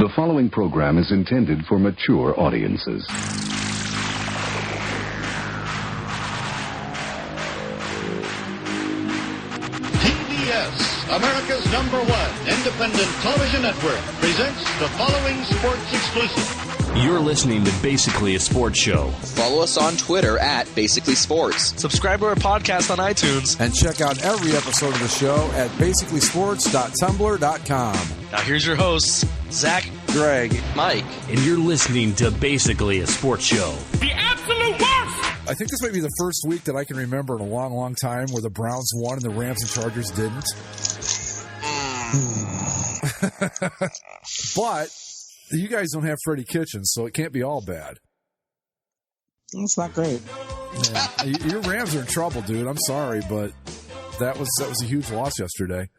The following program is intended for mature audiences. TBS, America's #1 independent television network, presents the following sports exclusive. You're listening to Basically a Sports Show. Follow us on Twitter at Basically Sports. Subscribe to our podcast on iTunes. And check out every episode of the show at basicallysports.tumblr.com. Now here's your hosts, Zach, Greg, Mike. And you're listening to Basically a Sports Show. The absolute worst! I think this might be the first week that I can remember in a long, long time where the Browns won and the Rams and Chargers didn't. But you guys don't have Freddie Kitchens, so it can't be all bad. It's not great. Yeah. Your Rams are in trouble, dude. I'm sorry, but that was a huge loss yesterday.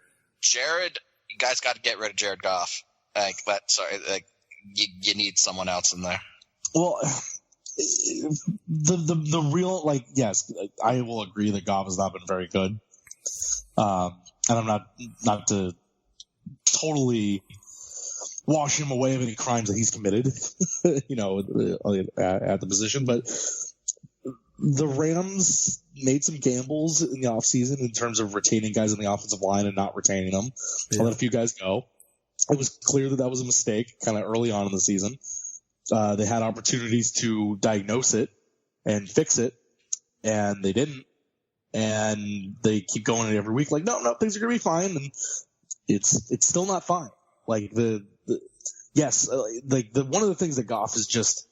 Jared, you guys got to get rid of Jared Goff. You need someone else in there. Well, the real, yes, I will agree that Goff has not been very good. And I'm not to totally wash him away of any crimes that he's committed, at the position. But the Rams made some gambles in the offseason in terms of retaining guys on the offensive line and not retaining them. Yeah. I let a few guys go. It was clear that was a mistake kind of early on in the season. They had opportunities to diagnose it and fix it, and they didn't. And they keep going at it every week like, no, things are going to be fine. And it's still not fine. Like one of the things that Goff is just,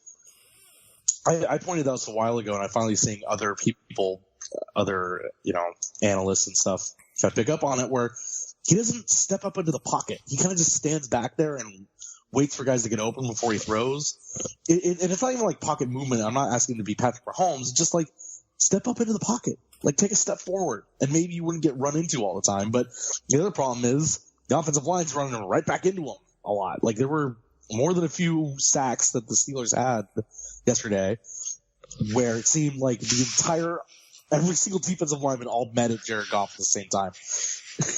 I pointed out a while ago, and I finally seeing other people, analysts and stuff try to pick up on it, where he doesn't step up into the pocket. He kind of just stands back there and waits for guys to get open before he throws. And it's not even like pocket movement. I'm not asking him to be Patrick Mahomes. It's just like step up into the pocket, like take a step forward, and maybe you wouldn't get run into all the time. But the other problem is the offensive line's running him right back into him a lot. Like there were more than a few sacks that the Steelers had yesterday where it seemed like every single defensive lineman all met at Jared Goff at the same time.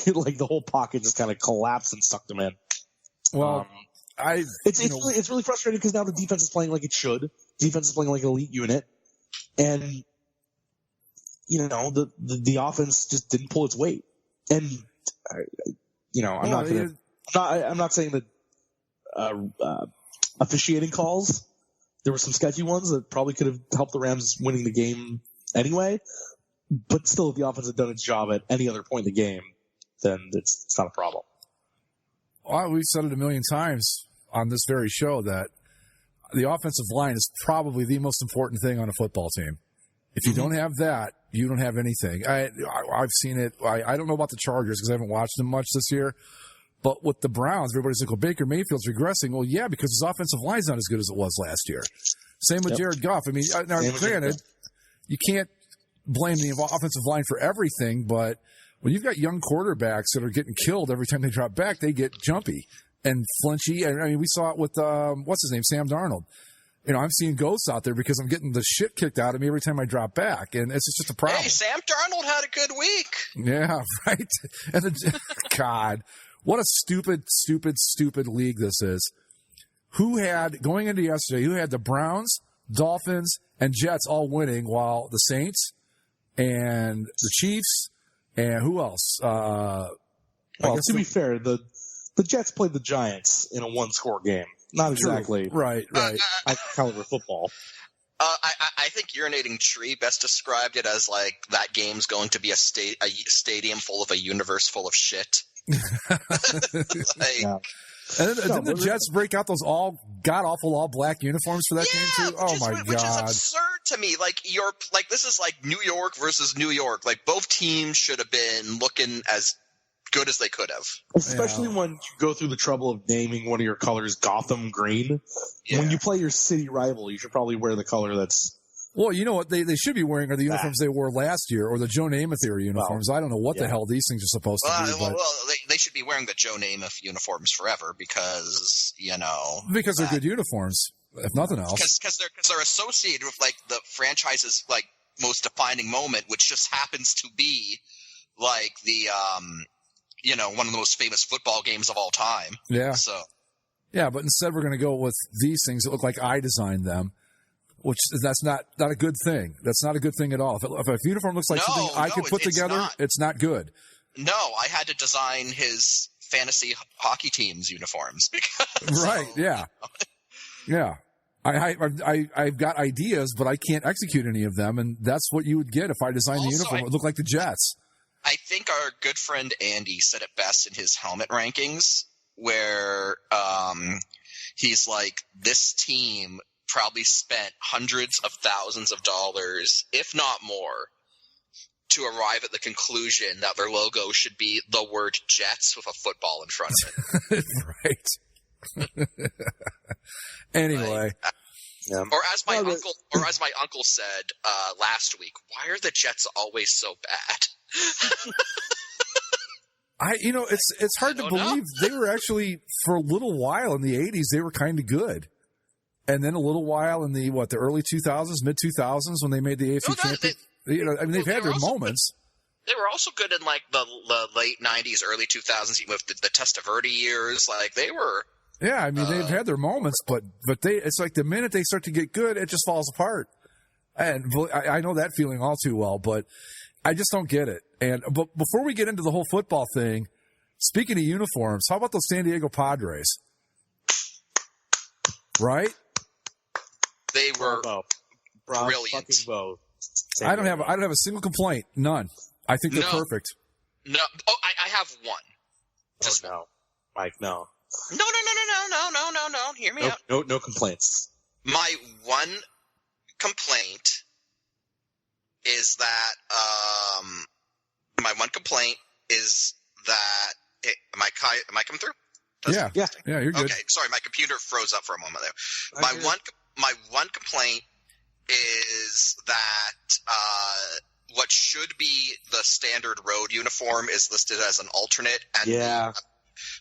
Like the whole pocket just kind of collapsed and sucked him in. Well, it's really frustrating because now the defense is playing like it should. Defense is playing like an elite unit, and the offense just didn't pull its weight. And I'm not saying that officiating calls, there were some sketchy ones that probably could have helped the Rams winning the game anyway. But still, if the offense had done its job at any other point in the game, then it's not a problem. Well, we've said it a million times on this very show that the offensive line is probably the most important thing on a football team. If you don't have that, you don't have anything. I've seen it. I don't know about the Chargers because I haven't watched them much this year. But with the Browns, everybody's like, well, Baker Mayfield's regressing. Well, yeah, because his offensive line's not as good as it was last year. Same with Jared Goff. I mean, now, granted, you can't blame the offensive line for everything, but when you've got young quarterbacks that are getting killed every time they drop back, they get jumpy and flinchy. I mean, we saw it with, what's his name, Sam Darnold. I'm seeing ghosts out there because I'm getting the shit kicked out of me every time I drop back, and it's just a problem. Hey, Sam Darnold had a good week. Yeah, right? And God, what a stupid league this is. Going into yesterday, who had the Browns, Dolphins, and Jets all winning while the Saints and the Chiefs and who else? To be fair, the Jets played the Giants in a one-score game. Not exactly right. Caliber football. I think Urinating Tree best described it as like that game's going to be a stadium full of a universe full of shit. Yeah. And didn't the Jets break out those god-awful all-black uniforms for that game too? Oh my God! Which is absurd to me. This is like New York versus New York. Like both teams should have been looking as good as they could have. Especially when you go through the trouble of naming one of your colors Gotham green. Yeah. When you play your city rival, you should probably wear the color that's... Well, you know what they should be wearing are the uniforms they wore last year, or the Joe Namath era uniforms. I don't know what the hell these things are supposed to be. Well, they should be wearing the Joe Namath uniforms forever because, Because they're good uniforms, if nothing else. Because they're associated with, like, the franchise's, like, most defining moment, which just happens to be, like, the... one of the most famous football games of all time. Yeah. So Yeah, but instead we're going to go with these things that look like I designed them, which that's not a good thing. That's not a good thing at all. If a uniform looks like something I could put together, it's not good. No, I had to design his fantasy hockey team's uniforms because right. Yeah. Yeah. I've got ideas, but I can't execute any of them, and that's what you would get if I designed the uniform. It would look like the Jets. I think our good friend Andy said it best in his helmet rankings, where he's like, this team probably spent hundreds of thousands of dollars, if not more, to arrive at the conclusion that their logo should be the word Jets with a football in front of it. Right. Anyway. Or as my uncle said last week, why are the Jets always so bad? It's hard to believe they were actually, for a little while in the 80s, they were kind of good. And then a little while in the early 2000s, mid 2000s, when they made the AFC championship. They've had their moments. They were also good in like the late 90s, early 2000s, even with the Testaverde years. Like they were. Yeah, I mean they've had their moments, but it's like the minute they start to get good, it just falls apart. And I know that feeling all too well, but I just don't get it. But before we get into the whole football thing, speaking of uniforms, how about those San Diego Padres? Right? They were brilliant. I don't have a single complaint. None. I think they're perfect. No. Oh, I have one. Just no. Mike, no. No. Hear me out. No complaints. My one complaint is that am I coming through? Yeah, you're good. Okay, sorry, my computer froze up for a moment there. My one complaint is that what should be the standard road uniform is listed as an alternate, and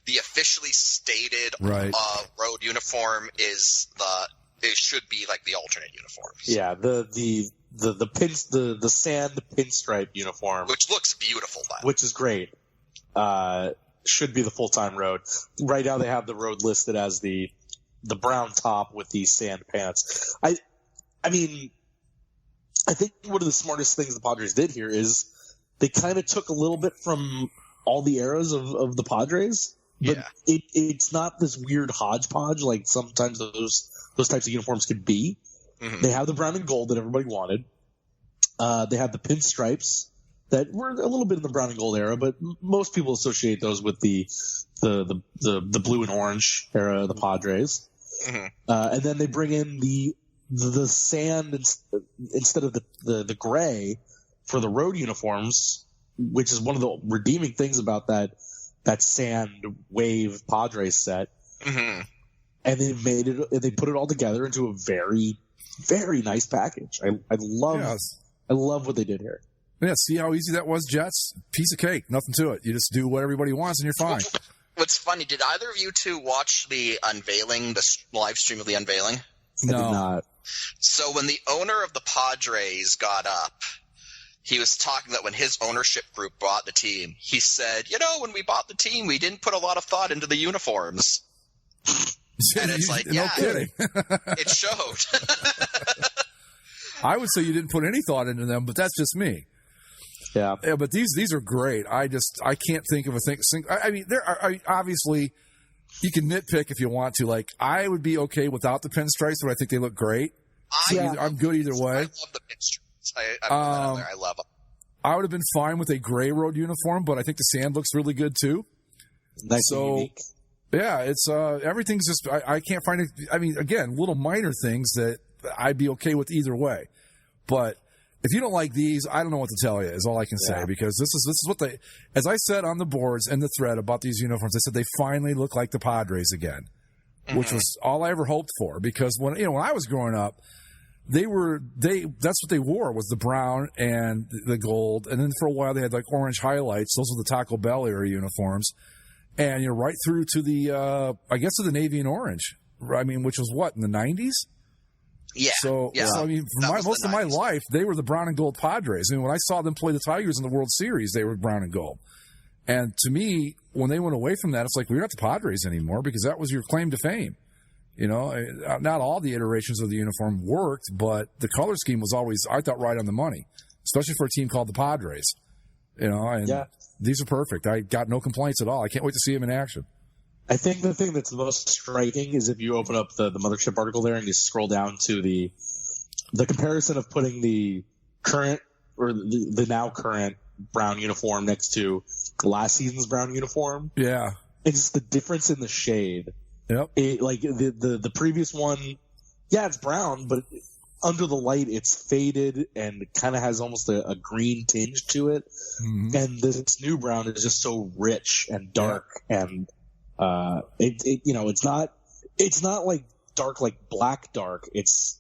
the officially stated road uniform is it should be like the alternate uniforms. Yeah, the sand pinstripe uniform, which looks beautiful, which is great. Should be the full-time road. Right now they have the road listed as the brown top with the sand pants. I mean, I think one of the smartest things the Padres did here is they kind of took a little bit from all the eras of the Padres, but it's not this weird hodgepodge like sometimes those types of uniforms could be. Mm-hmm. They have the brown and gold that everybody wanted. They have the pinstripes that were a little bit in the brown and gold era, but most people associate those with the blue and orange era of the Padres. Mm-hmm. And then they bring in the sand instead of the gray for the road uniforms, which is one of the redeeming things about that sand wave Padres set. Mm-hmm. And they put it all together into a very, very nice package. I love what they did here. Yeah, see how easy that was, Jets? Piece of cake, nothing to it. You just do what everybody wants and you're fine. What's funny, did either of you two watch the unveiling, the live stream of the unveiling? No. I did not. So when the owner of the Padres got up, he was talking that when his ownership group bought the team, he said, when we bought the team, we didn't put a lot of thought into the uniforms. And it's like, no kidding. It showed. I would say you didn't put any thought into them, but that's just me. Yeah, but these are great. I can't think of a thing. I mean, there are obviously you can nitpick if you want to. Like, I would be okay without the pinstripes, but I think they look great. I'm good either way. I love the pinstripes. I love them. I would have been fine with a gray road uniform, but I think the sand looks really good too. Nice and unique. Yeah, it's everything's just I can't find it. I mean, again, little minor things that I'd be okay with either way, but. If you don't like these, I don't know what to tell you, is all I can say, because this is what they, as I said on the boards in the thread about these uniforms, they said they finally look like the Padres again, which was all I ever hoped for, because when I was growing up, that's what they wore, was the brown and the gold, and then for a while they had like orange highlights. Those were the Taco Bell era uniforms, and right through to the, I guess to the navy and orange, I mean, which was what, in the 90s? Yeah. So I mean, most of my life, they were the brown and gold Padres. I mean, when I saw them play the Tigers in the World Series, they were brown and gold. And to me, when they went away from that, it's like, we're not the Padres anymore because that was your claim to fame. You know, not all the iterations of the uniform worked, but the color scheme was always, I thought, right on the money, especially for a team called the Padres. You know, and these are perfect. I got no complaints at all. I can't wait to see them in action. I think the thing that's the most striking is if you open up the Mothership article there and you scroll down to the comparison of putting the current or the now current brown uniform next to last season's brown uniform. Yeah. It's the difference in the shade. Yep. Like the previous one, it's brown, but under the light it's faded and kind of has almost a green tinge to it. Mm-hmm. And this new brown is just so rich and dark and it's not like dark, like black dark. It's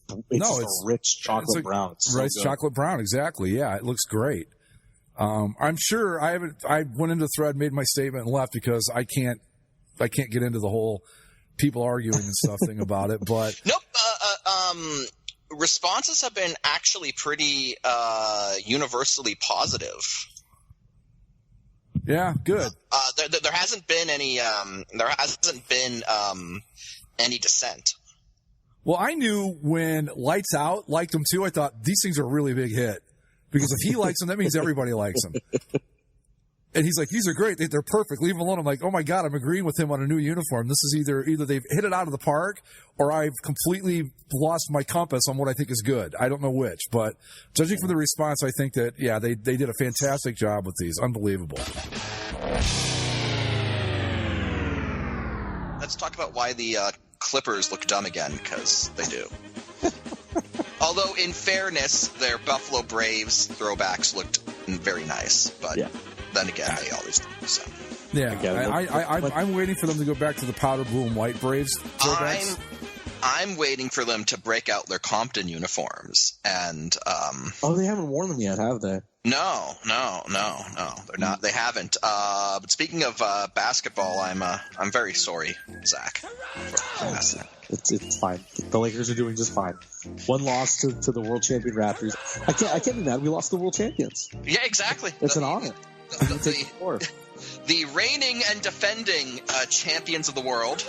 a rich chocolate brown. It's rich chocolate brown, exactly. Yeah, it looks great. I'm sure I went into the thread, made my statement, and left because I can't get into the whole people arguing and stuff thing about it. But nope. Responses have been actually pretty universally positive. Yeah, good. There hasn't been any. There hasn't been any dissent. Well, I knew when Lights Out liked them too. I thought these things are a really big hit because if he likes them, that means everybody likes them. And he's like, these are great. They're perfect. Leave them alone. I'm like, oh my God, I'm agreeing with him on a new uniform. This is either they've hit it out of the park or I've completely lost my compass on what I think is good. I don't know which, but judging from the response, I think that, they did a fantastic job with these. Unbelievable. Let's talk about why the Clippers look dumb again, because they do. Although, in fairness, their Buffalo Braves throwbacks looked very nice, but then again, they always do. So. Yeah, I'm waiting for them to go back to the powder blue and white Braves throwbacks. I'm waiting for them to break out their Compton uniforms and. They haven't worn them yet, have they? No, they're not. They haven't. But speaking of basketball, I'm very sorry, Zach. It's fine. The Lakers are doing just fine. One loss to the world champion Raptors. I can't be mad. We lost to the world champions. Yeah, exactly. It's an honor. The reigning and defending champions of the world.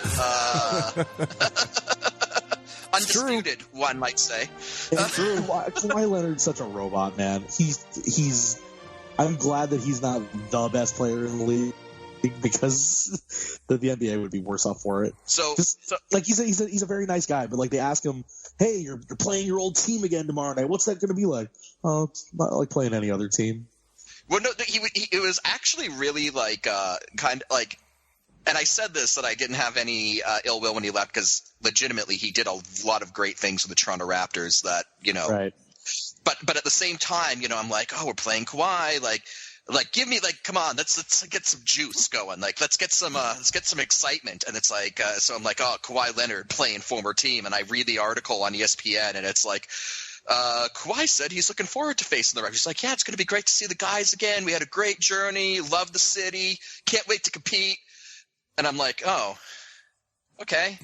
Undisputed, one might say. Kawhi Leonard's such a robot, man. He's. I'm glad that he's not the best player in the league because the NBA would be worse off for it. So he's a very nice guy, but like they ask him, "Hey, you're playing your old team again tomorrow night. What's that going to be like?" Oh, it's not like playing any other team. Well, no, it was actually really like kind of like. And I said this, that I didn't have any ill will when he left because legitimately he did a lot of great things with the Toronto Raptors that, Right. But at the same time, I'm like, oh, we're playing Kawhi. Like give me come on, let's get some juice going. Like, let's get some excitement. And it's like, so I'm like, oh, Kawhi Leonard playing former team. And I read the article on ESPN and it's like, Kawhi said he's looking forward to facing the Raptors. He's like, yeah, it's going to be great to see the guys again. We had a great journey. Love the city. Can't wait to compete. And I'm like, oh, okay.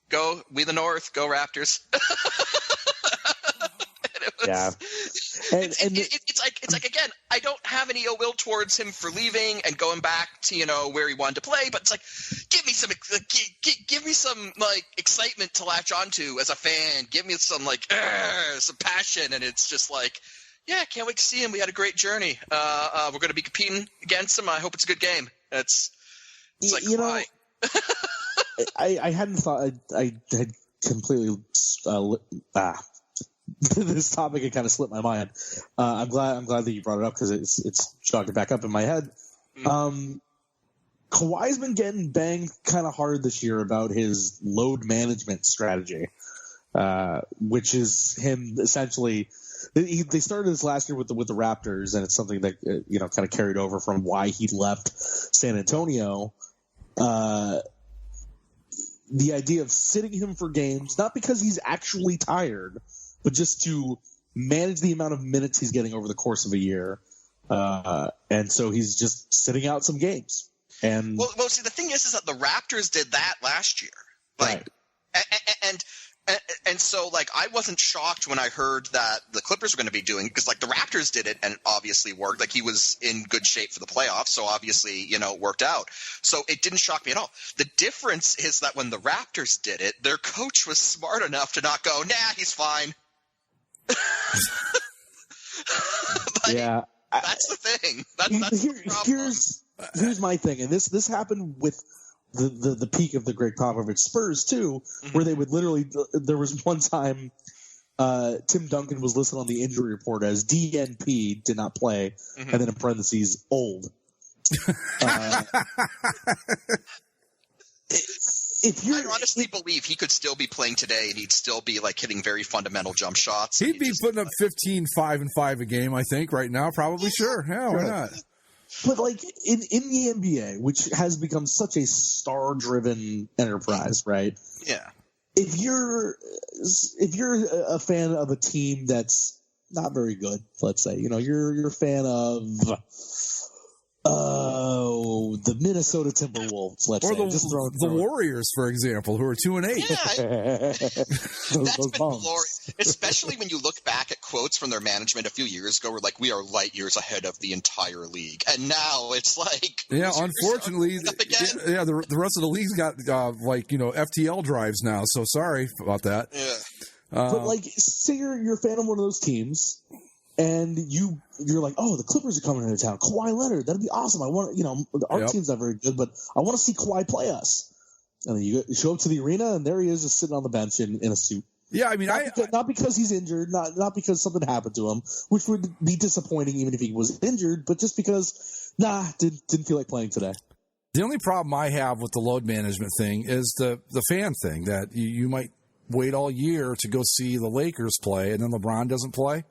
Go We the North, go Raptors. It's like again, I don't have any ill will towards him for leaving and going back to where he wanted to play, but it's like give me some like excitement to latch onto as a fan. Give me some some passion, and it's just like. Yeah, can't wait to see him. We had a great journey. We're going to be competing against him. I hope it's a good game. It's like why? I hadn't thought. I had completely. This topic had kind of slipped my mind. I'm glad that you brought it up because it's jogged it back up in my head. Kawhi's been getting banged kind of hard this year about his load management strategy, which is him essentially. They started this last year with the Raptors, and it's something that kind of carried over from why he left San Antonio. The idea of sitting him for games, not because he's actually tired, but just to manage the amount of minutes he's getting over the course of a year. And so he's just sitting out some games. And well, see, the thing is that the Raptors did that last year, right. And so, like, I wasn't shocked when I heard that the Clippers were going to be doing, because, like, the Raptors did it and it obviously worked. Like, he was in good shape for the playoffs, so obviously, you know, it worked out. So it didn't shock me at all. The difference is that when the Raptors did it, their coach was smart enough to not go, nah, he's fine. Like, yeah. That's the thing. That's the problem. Here's my thing, and this happened with the peak of the Greg Popovich Spurs too, where they would literally. There was one time, Tim Duncan was listed on the injury report as DNP, did not play, and then in parentheses old. I honestly believe he could still be playing today, and he'd still be like hitting very fundamental jump shots. He'd be putting up 15, 5, and 5 a game, I think, right now. Probably, sure. Yeah, why not? But like in the NBA, which has become such a star-driven enterprise, right? Yeah. If you're a fan of a team that's not very good, let's say, you know, you're a fan of the Minnesota Timberwolves, let's or say, the Warriors, for example, who are 2-8. Yeah, that's been bums. glorious. Especially when you look back at quotes from their management a few years ago, where like we are light years ahead of the entire league, and now it's like unfortunately, the rest of the league's got FTL drives now. So sorry about that. Yeah, but like, say you're a fan of one of those teams. And you're like, oh, the Clippers are coming into town. Kawhi Leonard, that'd be awesome. I want, our team's not very good, but I want to see Kawhi play us. And then you show up to the arena, and there he is, just sitting on the bench in a suit. Yeah, I mean, not because he's injured, not because something happened to him, which would be disappointing even if he was injured, but just because, didn't feel like playing today. The only problem I have with the load management thing is the fan thing, that you might wait all year to go see the Lakers play, and then LeBron doesn't play.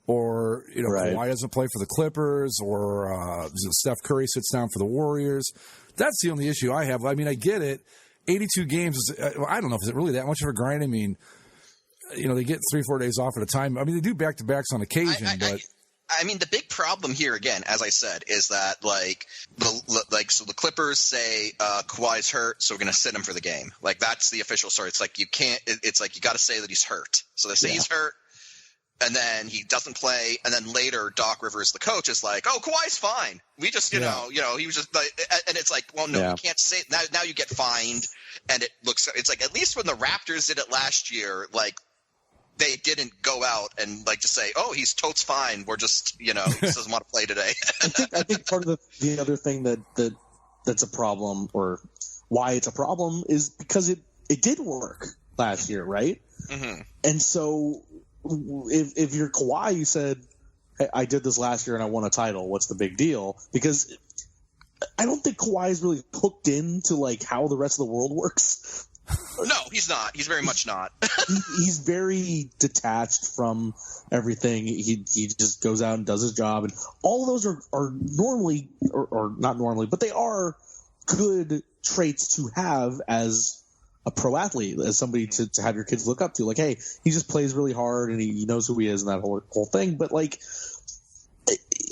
Or, right. Kawhi doesn't play for the Clippers, or Steph Curry sits down for the Warriors. That's the only issue I have. I mean, I get it. 82 games is, I don't know if it's really that much of a grind. I mean, they get 3-4 days off at a time. I mean, they do back-to-backs on occasion, but... I mean, the big problem here, again, as I said, is that so the Clippers say Kawhi's hurt, so we're going to sit him for the game. Like, that's the official story. It's like you can't. It's like you got to say that he's hurt. So they say he's hurt. And then he doesn't play, and then later Doc Rivers, the coach, is like, "Oh, Kawhi's fine. We just, he was just," and it's like, "Well, no, you can't say now. You get fined." And it's like, at least when the Raptors did it last year, like they didn't go out and like just say, "Oh, he's totes fine. We're just, he just doesn't want to play today." I think part of the other thing that's a problem, or why it's a problem, is because it did work last year, right? Mm-hmm. And so. If you're Kawhi, you said, hey, I did this last year and I won a title. What's the big deal? Because I don't think Kawhi is really hooked into like how the rest of the world works. No, he's not. He's very much not. He's very detached from everything. He just goes out and does his job, and all of those are normally or not normally, but they are good traits to have as a pro athlete, as somebody to have your kids look up to. Like, hey, he just plays really hard and he knows who he is and that whole thing. But like,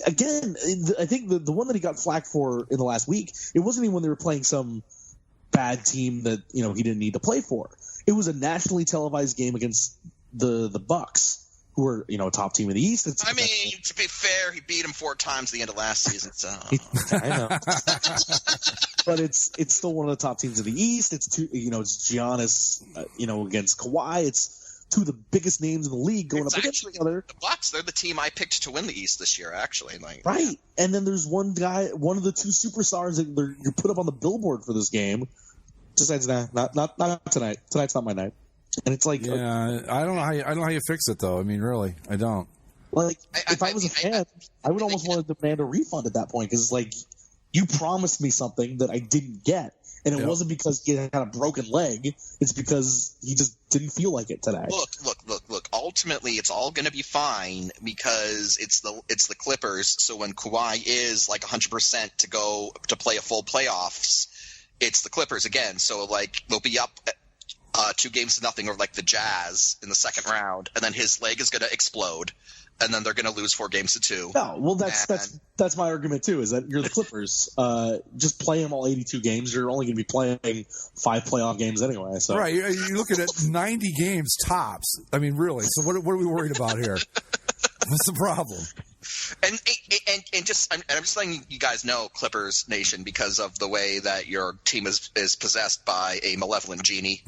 again, I think the one that he got flack for in the last week, it wasn't even when they were playing some bad team that he didn't need to play for. It was a nationally televised game against the Bucks, who are a top team in the East. I mean, to be fair, he beat him 4 times at the end of last season. So I know. But it's still one of the top teams in the East. It's it's Giannis, against Kawhi. It's two of the biggest names in the league going up against each other. The Bucks, they're the team I picked to win the East this year, actually. Right. And then there's one guy, one of the 2 superstars that you put up on the billboard for this game. Decides, not tonight. Tonight's not my night. And it's like, I don't know how you fix it though. I mean, really, I don't. Like, if I was a fan, I would almost want to demand a refund at that point, because it's like, you promised me something that I didn't get, and it wasn't because he had a broken leg. It's because he just didn't feel like it today. Look. Ultimately, it's all going to be fine because it's the Clippers. So when Kawhi is like 100% to go to play a full playoffs, it's the Clippers again. So like they'll be up 2-0 over like the Jazz in the second round, and then his leg is going to explode, and then they're going to lose 4-2. No, well, that's my argument too. Is that you're the Clippers? Just play them all 82 games. You're only going to be playing 5 playoff games anyway. So right, you're looking at 90 games tops. I mean, really. So what are we worried about here? What's the problem? And I'm just letting you guys know, Clippers Nation, because of the way that your team is possessed by a malevolent genie.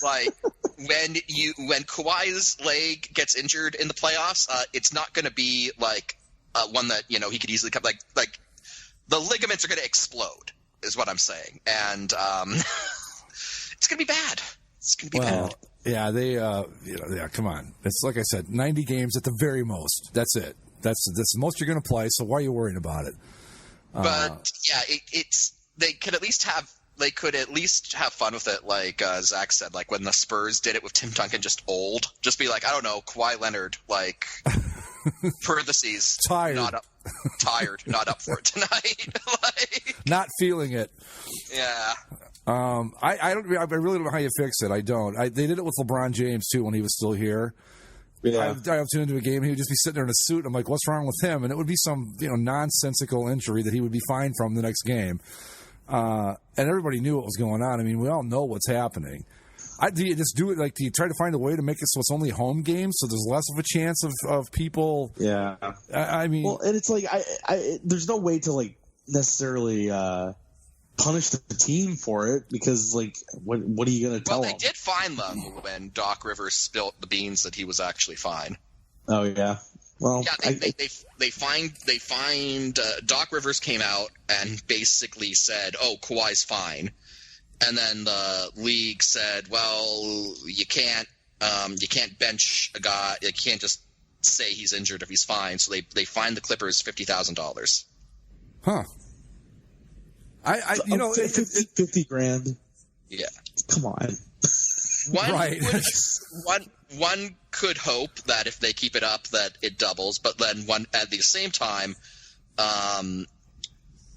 Like when Kawhi's leg gets injured in the playoffs, it's not going to be like one that he could easily come. Like the ligaments are going to explode, is what I'm saying, and it's going to be bad. It's going to be bad. Yeah, they, come on. It's like I said, 90 games at the very most. That's it. That's the most you're going to play. So why are you worrying about it? But yeah, they could at least have fun with it. Like Zach said, like when the Spurs did it with Tim Duncan, just be like, I don't know, Kawhi Leonard, like parentheses, tired, not up for it tonight, like, not feeling it. Yeah. I really don't know how you fix it. I don't. They did it with LeBron James too when he was still here. Yeah. I tuned into a game. He would just be sitting there in a suit. I'm like, what's wrong with him? And it would be some nonsensical injury that he would be fine from the next game. And everybody knew what was going on. I mean, we all know what's happening. Do you just do it? Like, do you try to find a way to make it so it's only home games, so there's less of a chance of people? Yeah. I mean, well, and it's like there's no way to like necessarily punish the team for it, because like what are you going to tell them? Well, they did fine them when Doc Rivers spilled the beans that he was actually fine. Oh yeah. Well, yeah, they fined Doc Rivers came out and basically said, "Oh, Kawhi's fine," and then the league said, "Well, you can't bench a guy. You can't just say he's injured if he's fine." So they fined the Clippers $50,000. Huh. I 50 grand. Yeah. Come on. One could hope that if they keep it up that it doubles, but then at the same time,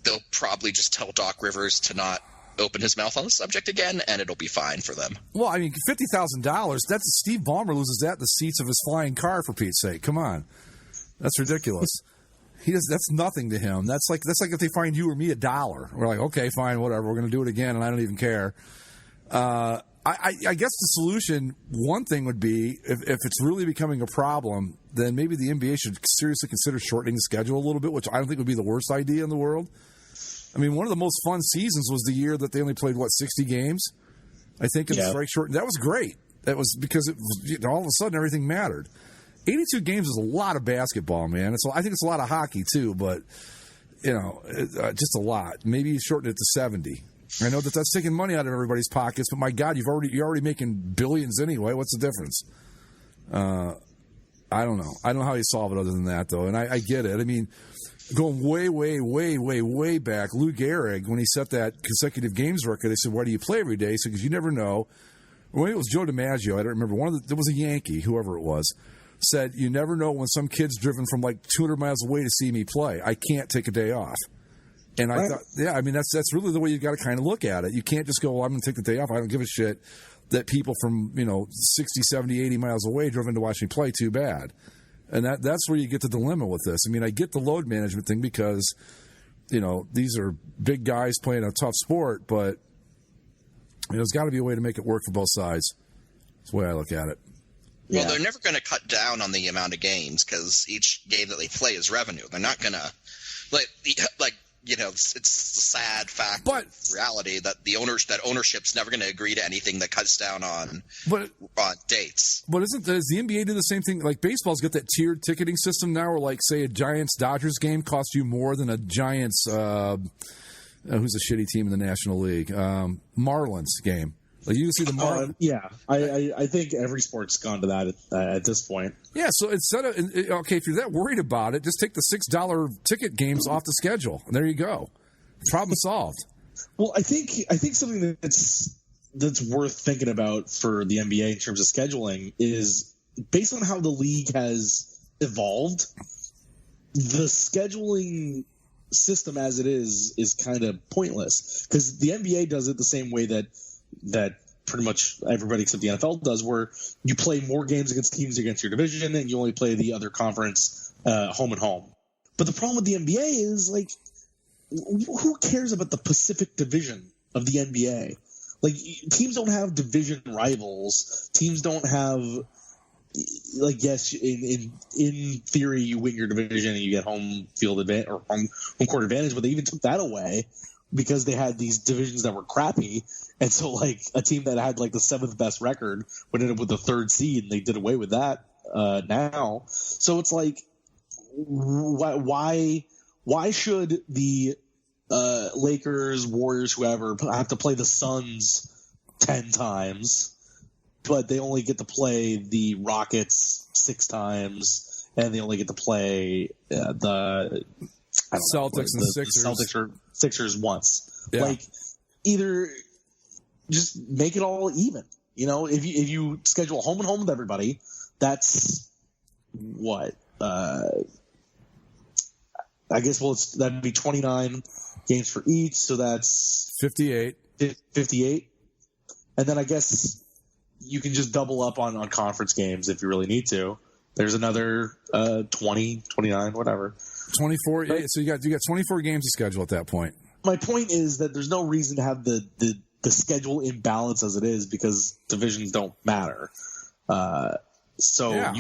they'll probably just tell Doc Rivers to not open his mouth on the subject again, and it'll be fine for them. Well, I mean, $50,000. That's Steve Ballmer loses that in the seats of his flying car, for Pete's sake. Come on, that's ridiculous. That's nothing to him. That's like if they find you or me $1. We're like, okay, fine, whatever. We're going to do it again, and I don't even care. I guess the solution, one thing would be, if it's really becoming a problem, then maybe the NBA should seriously consider shortening the schedule a little bit, which I don't think would be the worst idea in the world. I mean, one of the most fun seasons was the year that they only played, 60 games? I think in the strike short. That was great. That was because all of a sudden everything mattered. 82 games is a lot of basketball, man. I think it's a lot of hockey too, but just a lot. Maybe you shorten it to 70. I know that's taking money out of everybody's pockets, but my God, you're already making billions anyway. What's the difference? I don't know. I don't know how you solve it other than that, though. And I get it. I mean, going way, way, way, way, way back, Lou Gehrig, when he set that consecutive games record, they said, "Why do you play every day?" He said, "Because you never know." Well, maybe it was Joe DiMaggio. I don't remember. There was a Yankee, whoever it was, said, "You never know when some kid's driven from like 200 miles away to see me play. I can't take a day off." And I thought, yeah, I mean, that's really the way you got to kind of look at it. You can't just go, "Well, I'm going to take the day off. I don't give a shit that people from 60, 70, 80 miles away drove in to watch me play. Too bad." And that's where you get the dilemma with this. I mean, I get the load management thing because these are big guys playing a tough sport, but there's got to be a way to make it work for both sides. That's the way I look at it. Well, they're never going to cut down on the amount of games because each game that they play is revenue. They're not going to it's the sad fact, but reality that ownership's never going to agree to anything that cuts down on dates. But does the NBA do the same thing? Like baseball's got that tiered ticketing system now, where like say a Giants-Dodgers game costs you more than a Giants who's a shitty team in the National League Marlins game. Like you can see the Marlins. I think every sport's gone to that at this point. Yeah, so instead of if you're that worried about it, just take the $6 ticket games off the schedule, and there you go. Problem solved. Well, I think something that's worth thinking about for the NBA in terms of scheduling is based on how the league has evolved. The scheduling system as it is kind of pointless because the NBA does it the same way that pretty much everybody except the NFL does, where you play more games against teams against your division, and you only play the other conference home and home. But the problem with the NBA is, like, who cares about the Pacific Division of the NBA? Like, teams don't have division rivals. Teams don't have, like, yes, in theory, you win your division and you get home field advantage or home court advantage, but they even took that away because they had these divisions that were crappy. And so, like, a team that had, like, the 7th best record would end up with the 3rd seed, and they did away with that now. So it's like, why should the Lakers, Warriors, whoever have to play the Suns 10 times, but they only get to play the Rockets 6 times, and they only get to play the Celtics and Sixers. Celtics or Sixers once. Yeah. Like, either just make it all even. You know, if you schedule home and home with everybody, that's what I guess. Well, that'd be 29 games for each, so that's 58. 58, and then I guess you can just double up on conference games if you really need to. There's another 20, 29, whatever. 24. Right? So you got 24 games to schedule at that point. My point is that there's no reason to have the schedule imbalance as it is, because divisions don't matter. So yeah.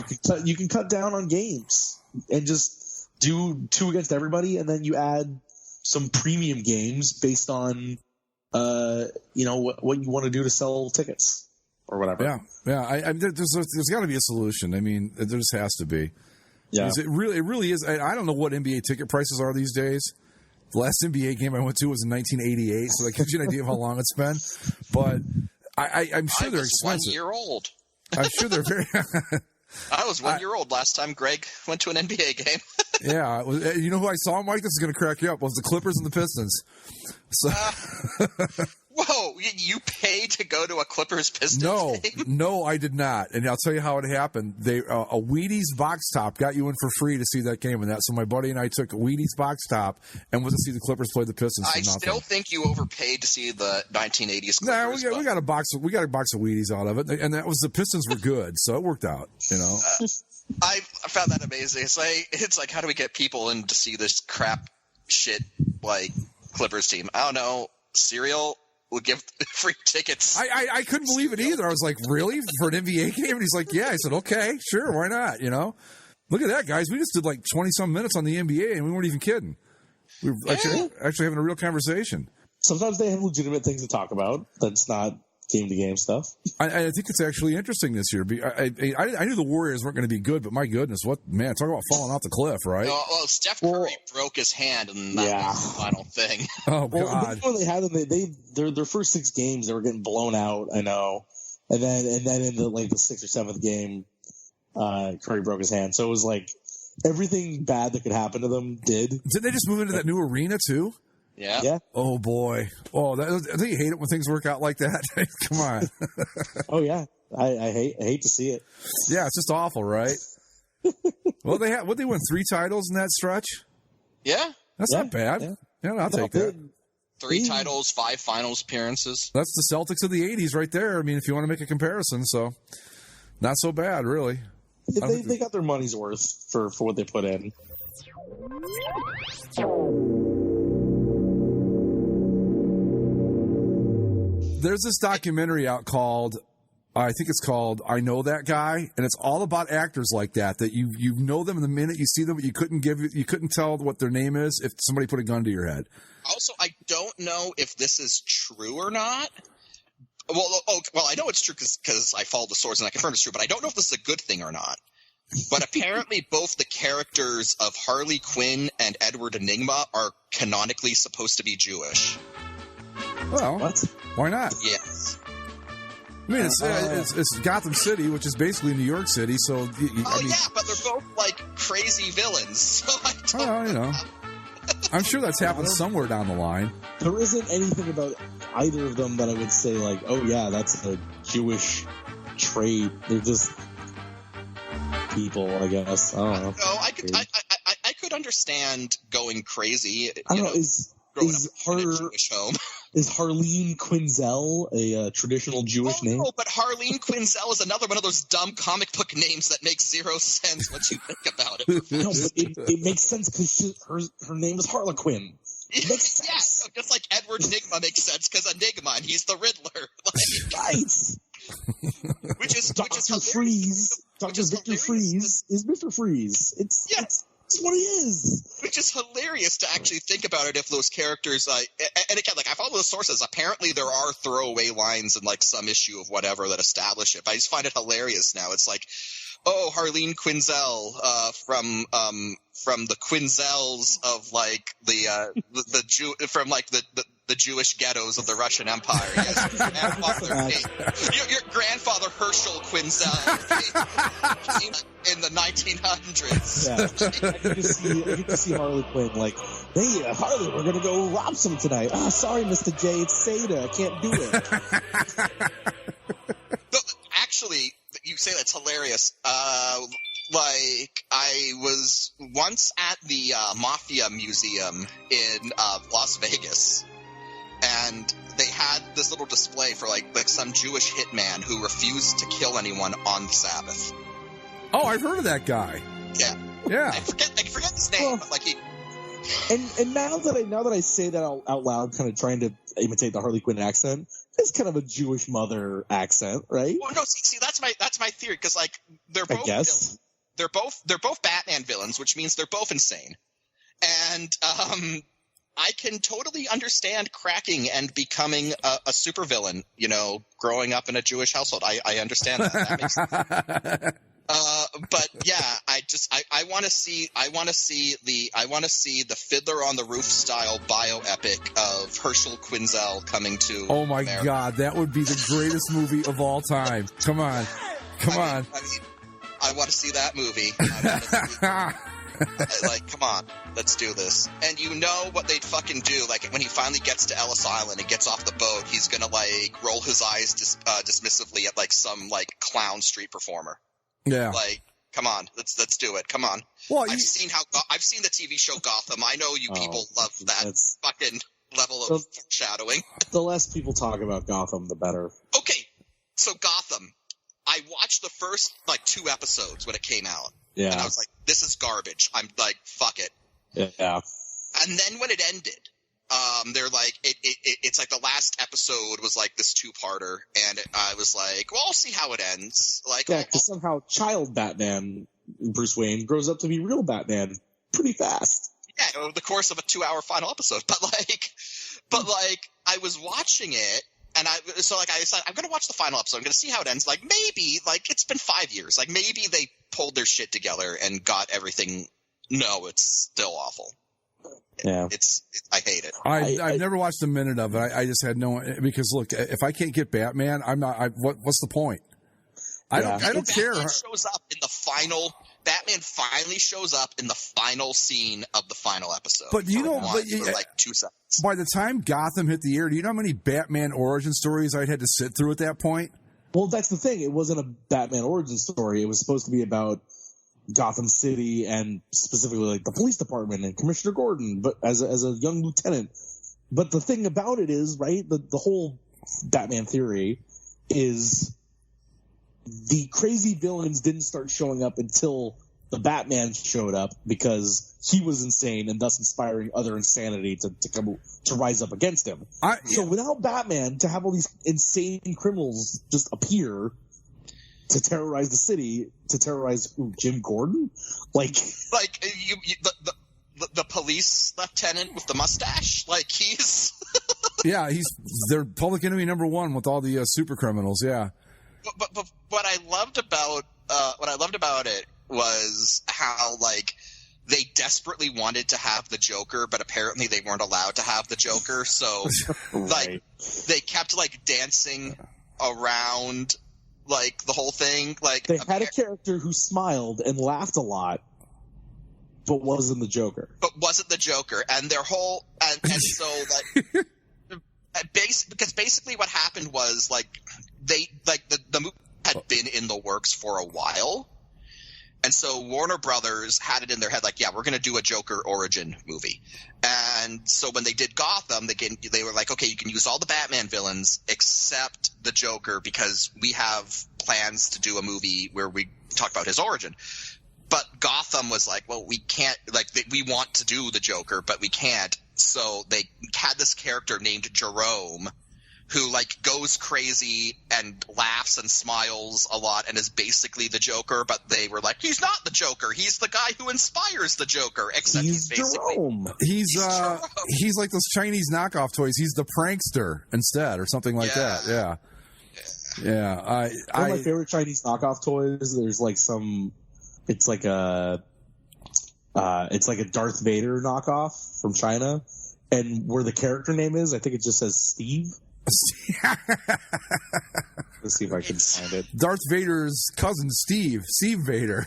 you can cut down on games and just do 2 against everybody, and then you add some premium games based on what you want to do to sell tickets or whatever. Yeah. There's got to be a solution. I mean, there just has to be. Yeah. It really is. I don't know what NBA ticket prices are these days. The last NBA game I went to was in 1988, so that gives you an idea of how long it's been. But I'm sure they're expensive. 1 year old. I'm sure they're very. I was 1 year old last time Greg went to an NBA game. Yeah, you know who I saw, Mike? This is going to crack you up. It was the Clippers and the Pistons. So. Whoa, you paid to go to a Clippers-Pistons game? No, I did not. And I'll tell you how it happened. A Wheaties box top got you in for free to see that game. So my buddy and I took a Wheaties box top and went to see the Clippers play the Pistons for nothing. I still think you overpaid to see the 1980s Clippers. Nah, we got a box of Wheaties out of it, and that was the Pistons were good, so it worked out. You know. I found that amazing. It's like, how do we get people in to see this crap shit like Clippers team? I don't know. Cereal will give free tickets. I couldn't believe it either. I was like, really? For an NBA game? And he's like, yeah. I said, okay, sure, why not? You know? Look at that, guys. We just did like 20-some minutes on the NBA, and we weren't even kidding. We were actually having a real conversation. Sometimes they have legitimate things to talk about that's not game-to-game stuff. I think it's actually interesting this year. I knew the Warriors weren't going to be good, but my goodness, talk about falling off the cliff, right? Well, Steph Curry broke his hand, and that was the final thing. Oh, God. When they had them, their first 6 games, they were getting blown out, I know. And then in the 6th or 7th game, Curry broke his hand. So it was like everything bad that could happen to them did. Didn't they just move into that new arena, too? Yeah. Oh, boy. Oh, I think you hate it when things work out like that. Come on. Oh, yeah. I hate to see it. Yeah, it's just awful, right? Well, they won 3 titles in that stretch? Yeah. That's not bad. Yeah, I'll take that. 3 titles, 5 finals appearances. That's the Celtics of the 80s right there. I mean, if you want to make a comparison. So, not so bad, really. They got their money's worth for what they put in. There's this documentary out called, I think it's called I Know That Guy, and it's all about actors like that you know them in the minute you see them, but you couldn't tell what their name is if somebody put a gun to your head. Also, I don't know if this is true or not. Well, I know it's true because I followed the source and I confirmed it's true, but I don't know if this is a good thing or not. But apparently both the characters of Harley Quinn and Edward Enigma are canonically supposed to be Jewish. Well, what? Why not? Yes. I mean, it's Gotham City, which is basically New York City, so... yeah, but they're both, crazy villains, so I don't know. I'm sure that's happened somewhere down the line. There isn't anything about either of them that I would say, oh, yeah, that's a Jewish trait. They're just people, I guess. I don't know. No, I could understand going crazy. I don't know. Jewish home. Is Harleen Quinzel a traditional Jewish name? No, but Harleen Quinzel is another one of those dumb comic book names that makes zero sense once you think about it. No, but it makes sense because her name is Harlequin. It makes sense. Yeah, just like Edward Nygma makes sense because Enigma, and he's the Riddler. Right. Which is Dr. Freeze. Dr. Victor Freeze is Mr. Freeze. It's what he is. Which is hilarious to actually think about it if those characters, and again, I follow the sources. Apparently there are throwaway lines in, some issue of whatever that establish it. But I just find it hilarious now. It's like, oh, Harleen Quinzel, from the Quinzels of, the Jewish ghettos of the Russian Empire. Yes, your grandfather Herschel Quinzel came in the 1900s. Yeah. I get to see Harley Quinn hey, Harley, we're going to go rob some tonight. Oh, sorry, Mr. J, it's Seda. I can't do it. Actually, you say that's hilarious. I was once at the Mafia Museum in Las Vegas, and they had this little display for some Jewish hitman who refused to kill anyone on the Sabbath. Oh, I've heard of that guy. Yeah. I forget his name, but he. And now that I say that out loud, kind of trying to imitate the Harley Quinn accent, it's kind of a Jewish mother accent, right? Well, no, see, that's my theory because they're both. I guess. They're both Batman villains, which means they're both insane, and I can totally understand cracking and becoming a supervillain. Growing up in a Jewish household, I understand that. That makes sense. But yeah, I want to see the Fiddler on the Roof style bioepic of Herschel Quinzel coming to. Oh my America. God, that would be the greatest movie of all time. Come on. I want to see that movie. Come on, let's do this. And you know what they'd fucking do. When he finally gets to Ellis Island and gets off the boat, he's gonna roll his eyes dismissively at some clown street performer. Yeah. Come on, let's do it. Come on. Well, I've seen the TV show Gotham. I know you people love that fucking level of foreshadowing. The less people talk about Gotham, the better. Okay, so Gotham. I watched the first 2 episodes when it came out. Yeah. And I was like, this is garbage. I'm like, fuck it. Yeah. And then when it ended, they're it's the last episode was this 2-parter, and I was like, well, I'll see how it ends. Because somehow child Batman, Bruce Wayne, grows up to be real Batman pretty fast. Yeah, over the course of a 2-hour final episode. But I was watching it, and I decided I'm going to watch the final episode. I'm going to see how it ends. Maybe, it's been 5 years. Maybe they pulled their shit together and got everything. No, it's still awful. Yeah. I hate it. I've never watched a minute of it. I just had because look, if I can't get Batman, I'm not. What's the point? I don't care. Batman finally shows up in the final scene of the final episode. But for 2 seconds. By the time Gotham hit the air, do you know how many Batman origin stories I'd had to sit through at that point? Well, that's the thing. It wasn't a Batman origin story. It was supposed to be about Gotham City and specifically the police department and Commissioner Gordon, but as a young lieutenant. But the thing about it is, right, the whole Batman theory is the crazy villains didn't start showing up until the Batman showed up because he was insane and thus inspiring other insanity to rise up against him. So without Batman, to have all these insane criminals just appear to terrorize the city, to terrorize Jim Gordon, the police lieutenant with the mustache, he's yeah, they're public enemy number 1 with all the super criminals. Yeah, but what I loved about it was how they desperately wanted to have the Joker, but apparently they weren't allowed to have the Joker. So right. They kept dancing around the whole thing. They had a character who smiled and laughed a lot, but wasn't the Joker. And their whole and so because basically what happened was the movie had been in the works for a while. And so Warner Brothers had it in their head like, yeah, we're going to do a Joker origin movie. And so when they did Gotham, they were like, okay, you can use all the Batman villains except the Joker because we have plans to do a movie where we talk about his origin. But Gotham was like, well, we can't – like we want to do the Joker, but we can't. So they had this character named Jerome who like goes crazy and laughs and smiles a lot and is basically the Joker, but they were like, he's not the Joker. He's the guy who inspires the Joker, except he's basically Jerome. He's Jerome. He's like those Chinese knockoff toys. He's the prankster instead or something like that. Yeah. Yeah. One of my favorite Chinese knockoff toys, there's like it's like a Darth Vader knockoff from China, and where the character name is, I think it just says Steve. Let's see if I can find it. Darth Vader's cousin, Steve Vader.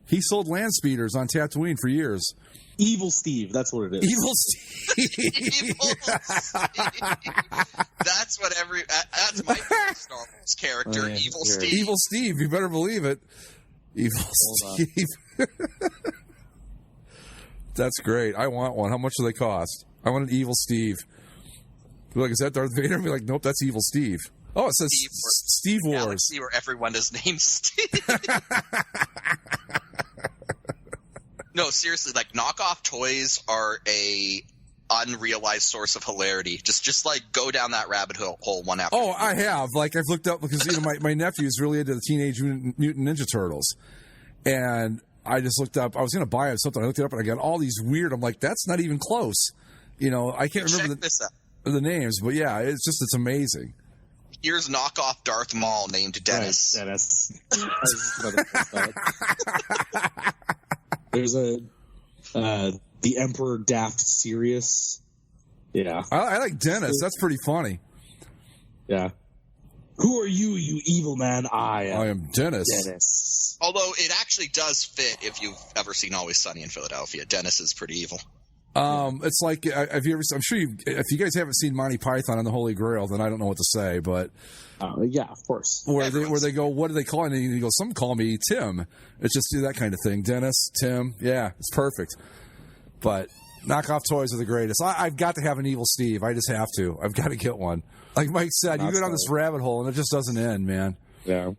He sold land speeders on Tatooine for years. Evil Steve, that's what it is. Evil Steve. Evil Steve. That's my favorite Star Wars character, Evil Steve. Evil Steve, you better believe it. Evil Steve. That's great. I want one. How much do they cost? I want an Evil Steve. Be like, is that Darth Vader? I'd be like, nope, that's Evil Steve. Oh, it says Steve Wars. Galaxy where everyone is named Steve. No, seriously, like knockoff toys are a unrealized source of hilarity. Just like go down that rabbit hole one after. Oh, I have. Like I've looked up because my nephew's really into the Teenage Mutant Ninja Turtles, and I just looked up. I was going to buy him something. I looked it up and I got all these weird. I'm like, that's not even close. I can't remember the names, but yeah, it's amazing. Here's knockoff Darth Maul named Dennis. Right, Dennis. There's the Emperor Daft Sirius. Yeah, I like Dennis. That's pretty funny. Yeah. Who are you, you evil man? I am Dennis. Dennis. Although it actually does fit if you've ever seen Always Sunny in Philadelphia. Dennis is pretty evil. It's like have you ever? I'm sure if you guys haven't seen Monty Python and the Holy Grail, then I don't know what to say. But yeah, of course. Where they go, what do they call it? And he goes, some call me Tim. It's just that kind of thing. Dennis, Tim, yeah, it's perfect. But knockoff toys are the greatest. I've got to have an Evil Steve. I just have to. I've got to get one. Like Mike said, you go down this rabbit hole and it just doesn't end, man. Yeah,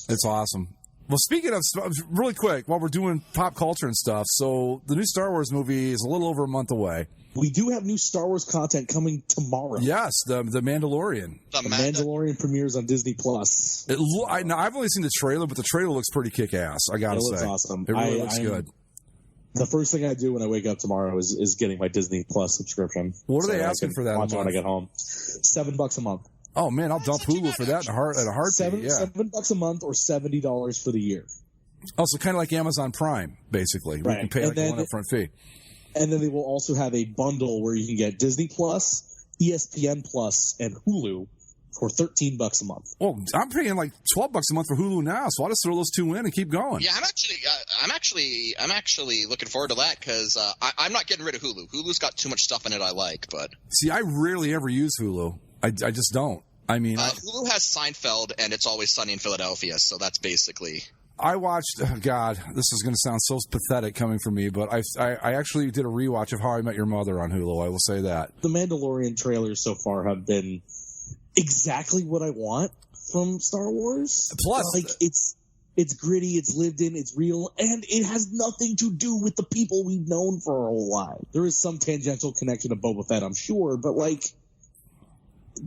it's awesome. Well, speaking of, really quick, while we're doing pop culture and stuff, so the new Star Wars movie is a little over a month away. We do have new Star Wars content coming tomorrow. Yes, the Mandalorian. The Mandalorian premieres on Disney Plus. I've only seen the trailer, but the trailer looks pretty kick-ass, I gotta say. It looks awesome. It really looks good. The first thing I do when I wake up tomorrow is getting my Disney Plus subscription. What are they asking for that? Watch it when I get home. $7 a month. Oh man, I'll dump Hulu for that at a heartbeat. $7 a month or $70 for the year. Oh, so kind of like Amazon Prime, basically. Right. You can pay one upfront fee. And then they will also have a bundle where you can get Disney Plus, ESPN Plus, and Hulu for $13 a month. Well, I'm paying like $12 a month for Hulu now, so I'll just throw those two in and keep going. Yeah, I'm actually looking forward to that because I'm not getting rid of Hulu. Hulu's got too much stuff in it I like, but see, I rarely ever use Hulu. I just don't. I mean, Hulu has Seinfeld and It's Always Sunny in Philadelphia, so that's basically. I watched. Oh God, this is going to sound so pathetic coming from me, but I actually did a rewatch of How I Met Your Mother on Hulu. I will say that the Mandalorian trailers so far have been exactly what I want from Star Wars. Plus, like it's gritty, it's lived in, it's real, and it has nothing to do with the people we've known for our whole life. There is some tangential connection to Boba Fett, I'm sure, but like.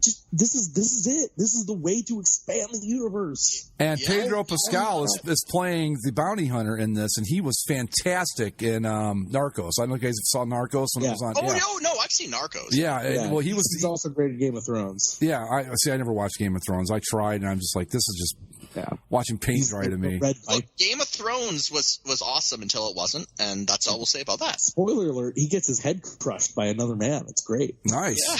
Just this is it. This is the way to expand the universe. And Pedro Pascal is playing the bounty hunter in this, and he was fantastic in Narcos. I don't know if you guys saw Narcos when it was on. No, I've seen Narcos. Yeah. Well, he's also great in Game of Thrones. Yeah, I never watched Game of Thrones. I tried, and I'm just like, this is just watching paint dry to me. Well, Game of Thrones was awesome until it wasn't, and that's all we'll say about that. Spoiler alert: he gets his head crushed by another man. It's great. Nice. Yeah.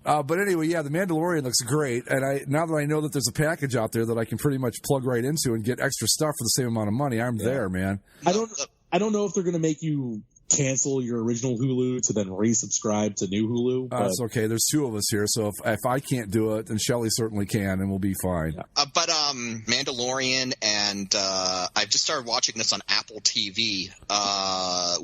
But anyway, the Mandalorian looks great, and now that I know that there's a package out there that I can pretty much plug right into and get extra stuff for the same amount of money, I'm there, man. I don't know if they're going to make you cancel your original Hulu to then resubscribe to new Hulu. That's okay. There's two of us here, so if I can't do it, then Shelley certainly can, and we'll be fine. But Mandalorian, and I've just started watching this on Apple TV,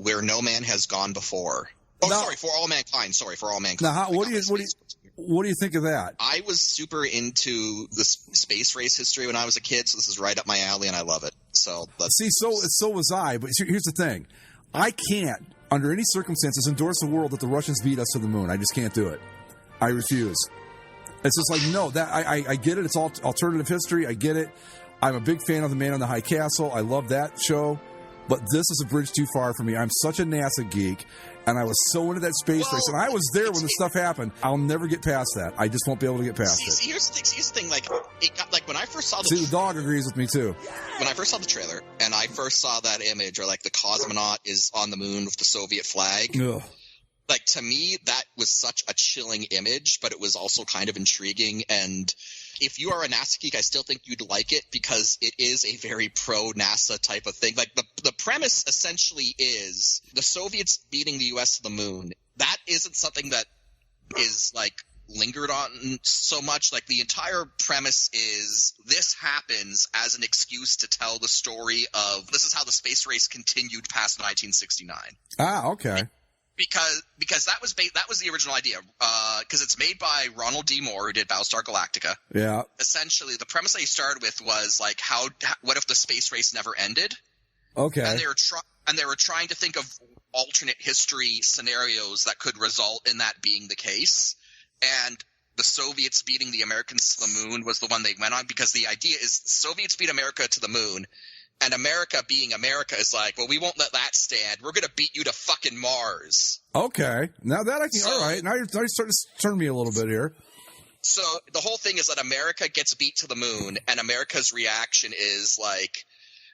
where no man has gone before. For All Mankind. For All Mankind. Now, what do you think of that? I was super into the space race history when I was a kid, so this is right up my alley, and I love it. So was I. But here's the thing: I can't, under any circumstances, endorse the world that the Russians beat us to the moon. I just can't do it. I refuse. It's just like, no. That I get it. It's all alternative history. I get it. I'm a big fan of The Man on the High Castle. I love that show. But this is a bridge too far for me. I'm such a NASA geek, and I was so into that space race, and I was there when the stuff happened. I'll never get past that. I just won't be able to get past it. Here's the thing. When I first saw the dog agrees with me too. When I first saw the trailer, and I first saw that image, or like the cosmonaut is on the moon with the Soviet flag. Ugh. Like, to me, that was such a chilling image, but it was also kind of intriguing. And if you are a NASA geek, I still think you'd like it because it is a very pro-NASA type of thing. Like, the premise essentially is the Soviets beating the U.S. to the moon. That isn't something that is, like, lingered on so much. Like, the entire premise is this happens as an excuse to tell the story of this is how the space race continued past 1969. Ah, okay. Because that was the original idea. Because it's made by Ronald D. Moore, who did Battlestar Galactica. Yeah. Essentially, the premise that he started with was like, what if the space race never ended? Okay. And they were trying to think of alternate history scenarios that could result in that being the case. And the Soviets beating the Americans to the moon was the one they went on, because the idea is Soviets beat America to the moon. And America being America is like, well, we won't let that stand. We're going to beat you to fucking Mars. Okay. Now that I can – all right. Now you're starting to turn me a little bit here. So the whole thing is that America gets beat to the moon, and America's reaction is like,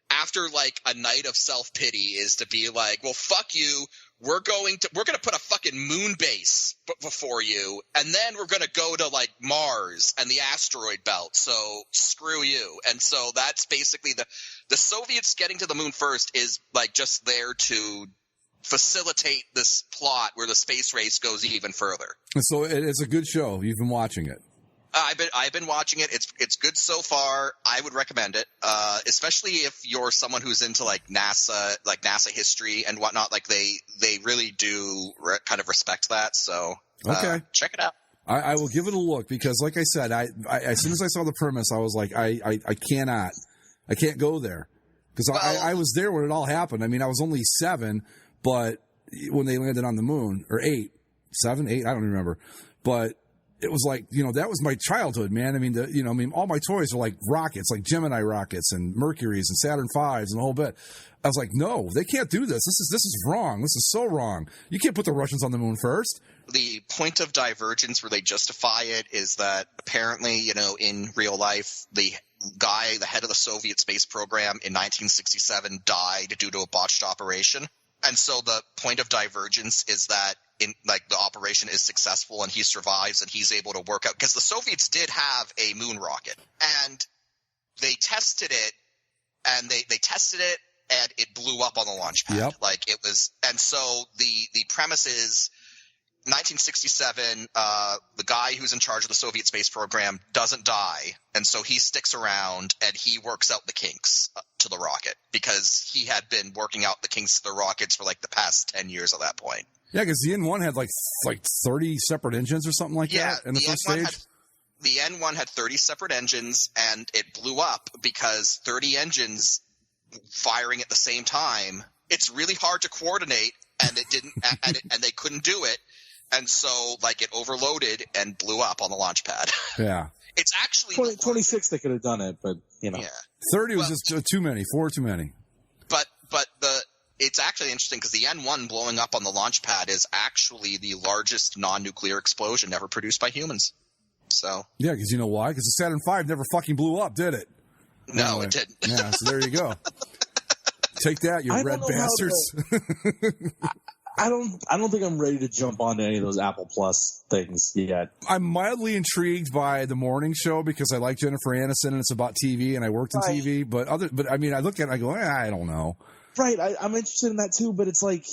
after like a night of self-pity, is to be like, well, fuck you. We're going to put a fucking moon base before you, and then we're going to go to like Mars and the asteroid belt. So screw you. And so that's basically the Soviets getting to the moon first is like just there to facilitate this plot where the space race goes even further. So it's a good show. You've been watching it. I've been watching it. It's good so far. I would recommend it, especially if you're someone who's into like NASA history and whatnot. Like they really do kind of respect that. So okay, check it out. I will give it a look because, like I said, I as soon as I saw the premise, I was like, I can't go there because I was there when it all happened. I mean, I was only 7, but when they landed on the moon, or 8, 7, 8, I don't remember, but. It was like, that was my childhood, man. I mean, all my toys are like rockets, like Gemini rockets and Mercuries and Saturn V's and the whole bit. I was like, no, they can't do this. This is wrong. This is so wrong. You can't put the Russians on the moon first. The point of divergence where they justify it is that apparently, in real life, the head of the Soviet space program in 1967 died due to a botched operation. And so the point of divergence is that the operation is successful and he survives and he's able to work out, because the Soviets did have a moon rocket and they tested it and it blew up on the launch pad. Yep. Like it was. And so the premise is 1967, the guy who's in charge of the Soviet space program doesn't die. And so he sticks around and he works out the kinks to the rocket, because he had been working out the kinks to the rockets for like the past 10 years at that point. Yeah, because the N1 had like 30 separate engines or something like that in the first stage. The N1 had 30 separate engines, and it blew up because 30 engines firing at the same time, it's really hard to coordinate, and it didn't, and they couldn't do it, and so like it overloaded and blew up on the launch pad. Yeah, it's actually 26. They could have done it, but Yeah. 30 was just too many, 4 too many. But it's actually interesting because the N1 blowing up on the launch pad is actually the largest non-nuclear explosion ever produced by humans. So yeah, because you know why? Because the Saturn V never fucking blew up, did it? No, anyway, it didn't. Yeah, so there you go. Take that, you red bastards. I don't think I'm ready to jump onto any of those Apple Plus things yet. I'm mildly intrigued by the morning show because I like Jennifer Aniston and it's about TV and I worked in TV. But I mean, I look at it and I go, I don't know. Right, I'm interested in that too. But it's like,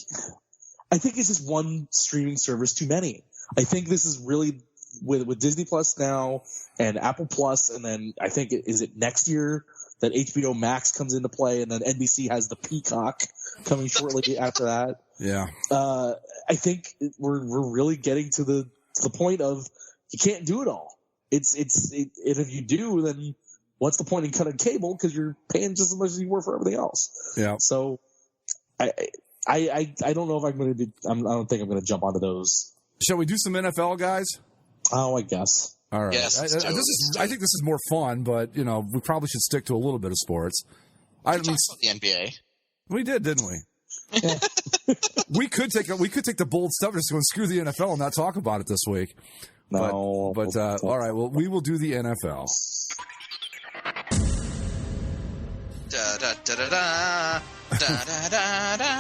I think it's just one streaming service too many. I think this is really with Disney Plus now and Apple Plus, and then I think is it next year that HBO Max comes into play, and then NBC has the Peacock coming shortly after that. Yeah. I think we're really getting to the point of you can't do it all. And if you do, then what's the point in cutting cable? Because you're paying just as much as you were for everything else. Yeah. So I don't know if I'm going to do. I don't think I'm going to jump onto those. Shall we do some NFL, guys? Oh, I guess. All right. Yes, I think this is more fun, but we probably should stick to a little bit of sports. We talked about the NBA. We did, didn't we? Yeah. we could take the bold step and just go and screw the NFL and not talk about it this week. No, but all right. Well, we will do the NFL. Da da da da da da da da da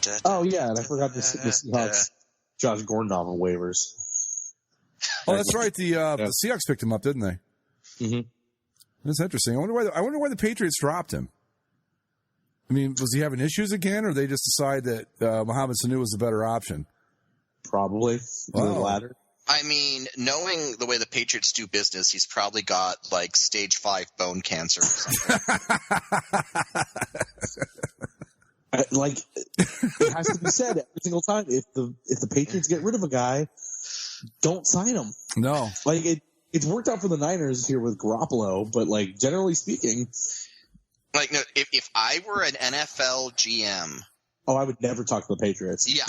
da. Oh yeah, and I forgot the Seahawks. Josh Gordon off of waivers. Oh, that's right. The Seahawks picked him up, didn't they? Mm-hmm. That's interesting. I wonder why the Patriots dropped him. I mean, was he having issues again, or they just decide that Mohamed Sanu was the better option? Probably the latter. I mean, knowing the way the Patriots do business, he's probably got like stage 5 bone cancer or something. It has to be said every single time. If the Patriots get rid of a guy, don't sign him. No, it's worked out for the Niners here with Garoppolo, but generally speaking, no, if I were an NFL GM, I would never talk to the Patriots. Yeah,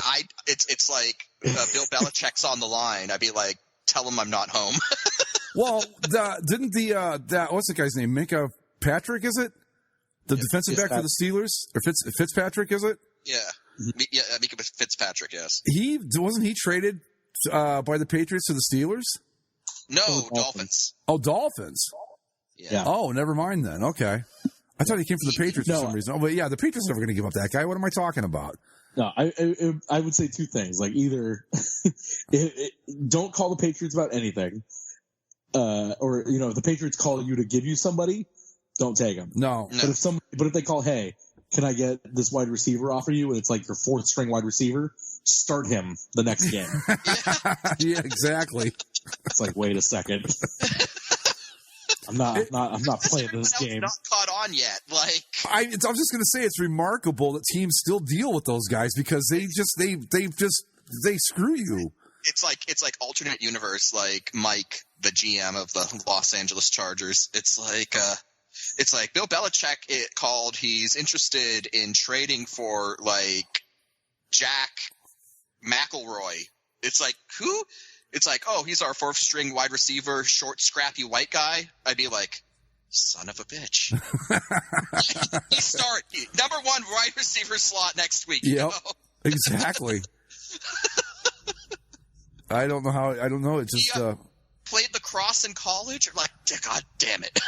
it's like Bill Belichick's on the line. I'd be like, tell him I'm not home. Well, didn't what's the guy's name? Minka Patrick, is it? The defensive back for the Steelers? Or Fitzpatrick, is it? Yeah. Yeah, Minka Fitzpatrick, yes. Wasn't he traded by the Patriots to the Steelers? No, Dolphins. Oh, Dolphins. Yeah. Oh, never mind then. Okay. I thought he came from the Patriots for some reason. Oh, but yeah, the Patriots are never going to give up that guy. What am I talking about? No, I would say two things. Either don't call the Patriots about anything, or if the Patriots call you to give you somebody, don't take them. No. But if they call, hey, can I get this wide receiver off of you? And it's like your 4th string wide receiver, start him the next game. Yeah, exactly. It's like, wait a second. I'm not playing this game. Not caught on yet. I was just going to say it's remarkable that teams still deal with those guys because they screw you. It's like alternate universe, like Mike, the GM of the Los Angeles Chargers. It's like Bill Belichick called. He's interested in trading for Jack McElroy. It's like, who? It's like, oh, he's our 4th string wide receiver, short, scrappy white guy. I'd be like, son of a bitch. You start number 1 wide receiver slot next week. Yep, exactly. I don't know. It's just played lacrosse in college. Or God damn it.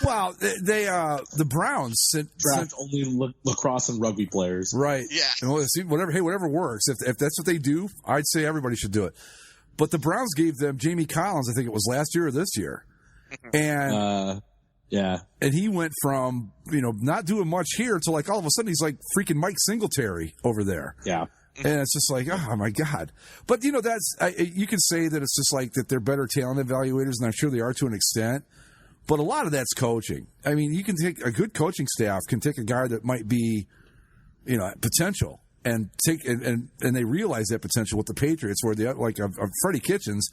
Well, the Browns draft only lacrosse and rugby players, right? Yeah. And whatever works. If that's what they do, I'd say everybody should do it. But the Browns gave them Jamie Collins, I think it was last year or this year. And and he went from, not doing much here to all of a sudden he's like freaking Mike Singletary over there. Yeah. And it's just like, oh my God. But that's, you can say that it's just like that they're better talent evaluators, and I'm sure they are to an extent. But a lot of that's coaching. I mean, you can take a good coaching staff can take a guy that might be, potential. And and they realize that potential with the Patriots, where Freddie Kitchens.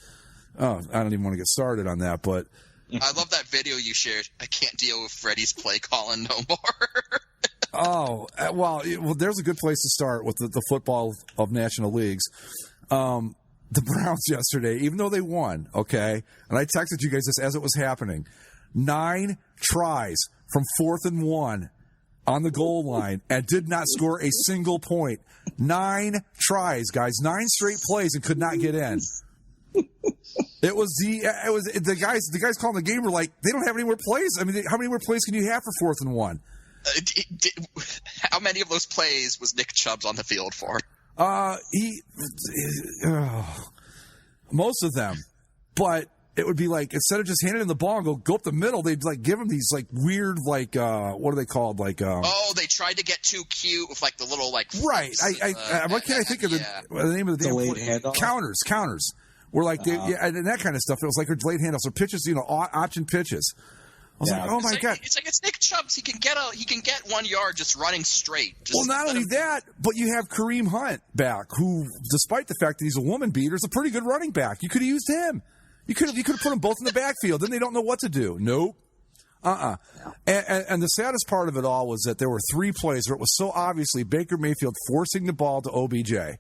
Oh, I don't even want to get started on that, but I love that video you shared. I can't deal with Freddie's play calling no more. Oh, well, there's a good place to start with the football of National Leagues. The Browns yesterday, even though they won, okay, and I texted you guys this as it was happening, 9 tries from 4th and 1. On the goal line and did not score a single point. 9 tries, guys. 9 straight plays and could not get in. It was the guys calling the game were like, they don't have any more plays. I mean, how many more plays can you have for 4th and 1? How many of those plays was Nick Chubbs on the field for? Most of them. But it would be like, instead of just handing him the ball and go up the middle, they'd like give him these like weird, like, what are they called? Like, they tried to get too cute with like the little like. Right. What can I think of the name of the damn Delayed handoff? Counters. Were like, and that kind of stuff. It was like delayed handoffs or pitches, option pitches. I was like, oh my God. It's like it's Nick Chubb's. He can get 1 yard just running straight. Well, not only that, but you have Kareem Hunt back, who, despite the fact that he's a woman beater, is a pretty good running back. You could have used him. You could have put them both in the backfield. Then they don't know what to do. Nope. And the saddest part of it all was that there were 3 plays where it was so obviously Baker Mayfield forcing the ball to OBJ.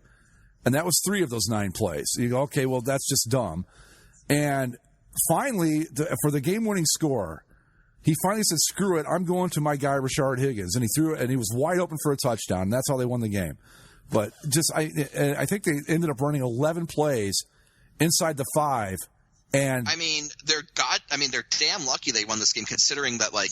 And that was 3 of those 9 plays. You go, okay, well, that's just dumb. And finally, for the game-winning score, he finally said, screw it, I'm going to my guy, Rashard Higgins. And he threw it, and he was wide open for a touchdown. And that's how they won the game. But I think they ended up running 11 plays inside the 5. And they're damn lucky they won this game, considering that like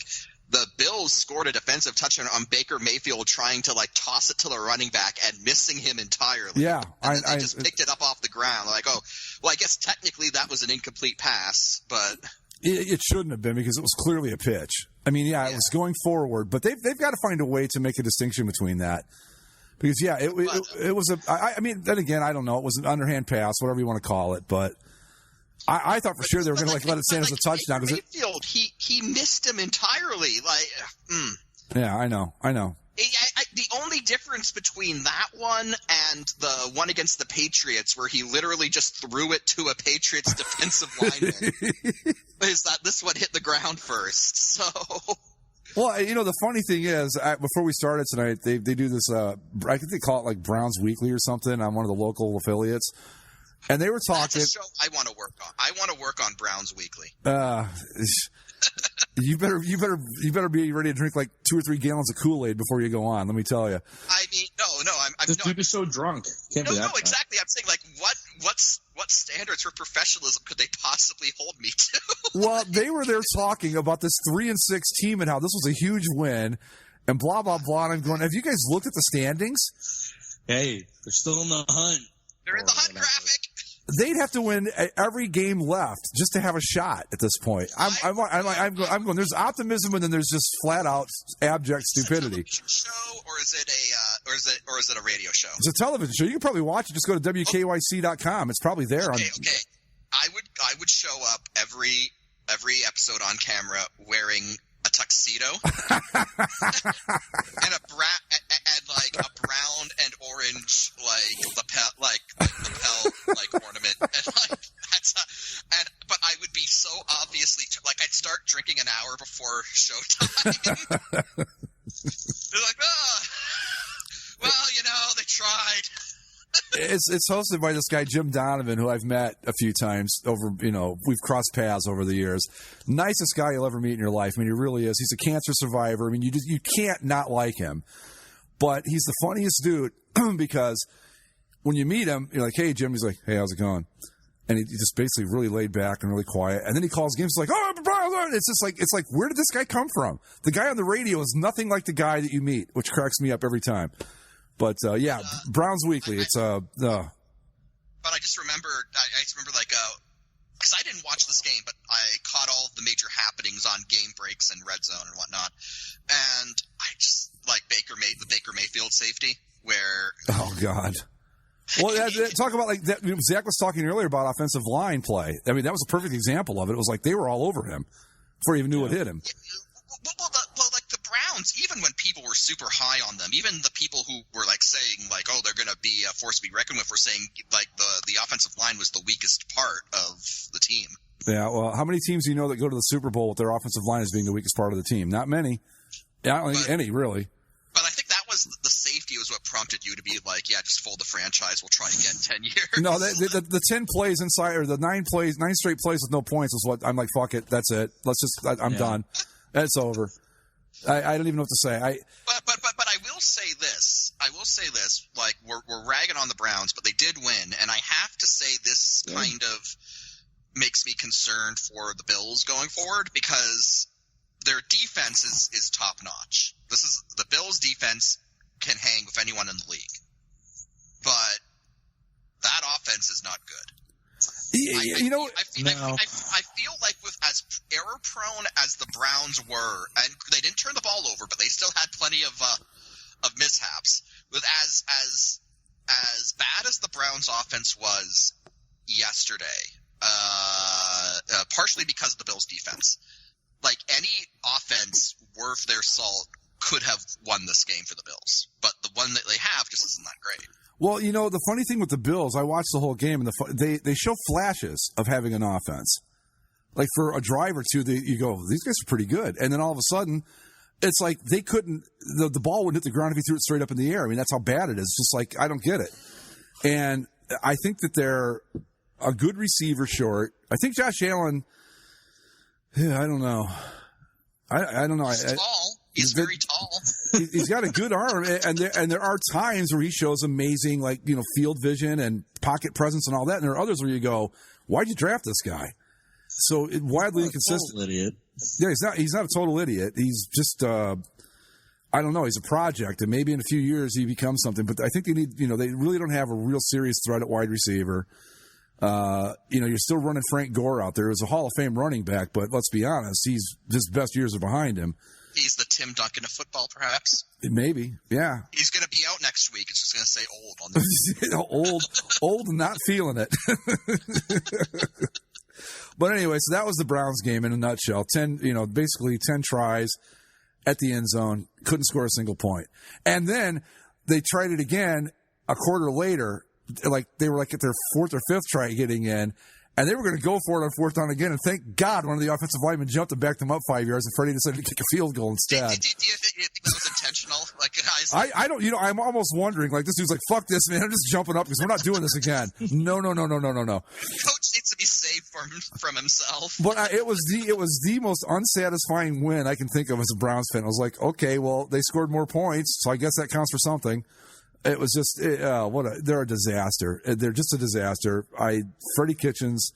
the Bills scored a defensive touchdown on Baker Mayfield trying to like toss it to the running back and missing him entirely. Yeah, and they just picked it up off the ground. Like, oh, well, I guess technically that was an incomplete pass, but it shouldn't have been because it was clearly a pitch. I mean, it was going forward, but they've got to find a way to make a distinction between that. Because it was I mean, then again, I don't know. It was an underhand pass, whatever you want to call it, but. I thought for sure they were going to let it stand as a touchdown. Mayfield, he missed him entirely. Yeah, I know. The only difference between that one and the one against the Patriots, where he literally just threw it to a Patriots defensive lineman, is that this one hit the ground first. So. Well, the funny thing is, before we started tonight, they do this. I think they call it like Browns Weekly or something on one of the local affiliates. And they were talking. That's a show I want to work on. I want to work on Browns Weekly. You better be ready to drink like 2 or 3 gallons of Kool-Aid before you go on. Let me tell you. I mean, no. This dude is so drunk. Can't be that bad. Exactly. I'm saying, like, what standards for professionalism could they possibly hold me to? Well, they were there talking about this 3-6 team and how this was a huge win, and blah blah blah. And I'm going, have you guys looked at the standings? Hey, they're still in the hunt. They're in the hunt graphic. They'd have to win every game left just to have a shot at this point. I'm going. There's optimism, and then there's just flat out abject stupidity. Is it a show or is it a radio show? It's a television show. You can probably watch it. Just go to WKYC.com. It's probably there. Okay. I would show up every episode on camera wearing a tuxedo and a brown and orange lapel ornament, and but I would be so obviously I'd start drinking an hour before showtime. They're like, well, they tried. It's hosted by this guy Jim Donovan, who I've met a few times over. We've crossed paths over the years. Nicest guy you'll ever meet in your life. I mean, he really is. He's a cancer survivor. I mean, you can't not like him. But he's the funniest dude because when you meet him, you're like, "Hey, Jim." He's like, "Hey, how's it going?" And he just basically really laid back and really quiet. And then he calls games like, "Oh, it's just like where did this guy come from?" The guy on the radio is nothing like the guy that you meet, which cracks me up every time. But Browns Weekly. It's But I just remember, because I didn't watch this game, but I caught all of the major happenings on game breaks and red zone and whatnot, and I just like the Baker Mayfield safety where. Oh God. Well, talk about like that. Zach was talking earlier about offensive line play. I mean, that was a perfect example of it. It was like they were all over him before he even knew what hit him. Well, like the Browns, even when people were super high on them, even the people who were like saying like, "Oh, they're going to be a force to be reckoned with," were saying like the offensive line was the weakest part of the team. Yeah, well, how many teams do you know that go to the Super Bowl with their offensive line as being the weakest part of the team? Not many. Yeah, I don't think any really. But I think that was the safety was what prompted you to be like, yeah, just fold the franchise. We'll try again in 10 years. No, the 10 plays inside, or the 9 straight plays with no points is what I'm like, fuck it. That's it. I'm done. It's over. I don't even know what to say. But I will say this. Like we're ragging on the Browns, but they did win, and I have to say this kind of makes me concerned for the Bills going forward because their defense is top notch. The Bills' defense can hang with anyone in the league, but that offense is not good. I feel like with as error prone as the Browns were, and they didn't turn the ball over, but they still had plenty of mishaps. With as bad as the Browns offense was yesterday, partially because of the Bills defense, like any offense worth their salt could have won this game for the Bills, but the one that they have just isn't that great. Well, the funny thing with the Bills, I watched the whole game, and they show flashes of having an offense. Like for a drive or two, you go, these guys are pretty good. And then all of a sudden, it's like they couldn't – the ball wouldn't hit the ground if he threw it straight up in the air. I mean, that's how bad it is. Just like, I don't get it. And I think that they're a good receiver short. I think Josh Allen – I don't know. I don't know. He's tall. He's very tall. He's got a good arm, and there are times where he shows amazing, field vision and pocket presence and all that. And there are others where you go, "Why'd you draft this guy?" So wildly inconsistent. Total idiot. Yeah, he's not a total idiot. He's just I don't know. He's a project, and maybe in a few years he becomes something. But I think they need, they really don't have a real serious threat at wide receiver. You're still running Frank Gore out there as a Hall of Fame running back, but let's be honest, his best years are behind him. He's the Tim Duncan of football, perhaps. Maybe, yeah. He's going to be out next week. It's just going to say old on the old and not feeling it. But anyway, so that was the Browns game in a nutshell. Basically 10 tries at the end zone, couldn't score a single point. And then they tried it again a quarter later, like they were like at their fourth or fifth try getting in. And they were going to go for it on fourth down again, and thank God one of the offensive linemen jumped and backed them up 5 yards, and Freddie decided to kick a field goal instead. Do you think that was intentional? Like, guys, I don't. I'm almost wondering. Like, this dude's like, "Fuck this, man! I'm just jumping up because we're not doing this again." No. Coach needs to be saved from himself. But it was the most unsatisfying win I can think of as a Browns fan. I was like, okay, well, they scored more points, so I guess that counts for something. It was just they're a disaster. They're just a disaster. Freddie Kitchens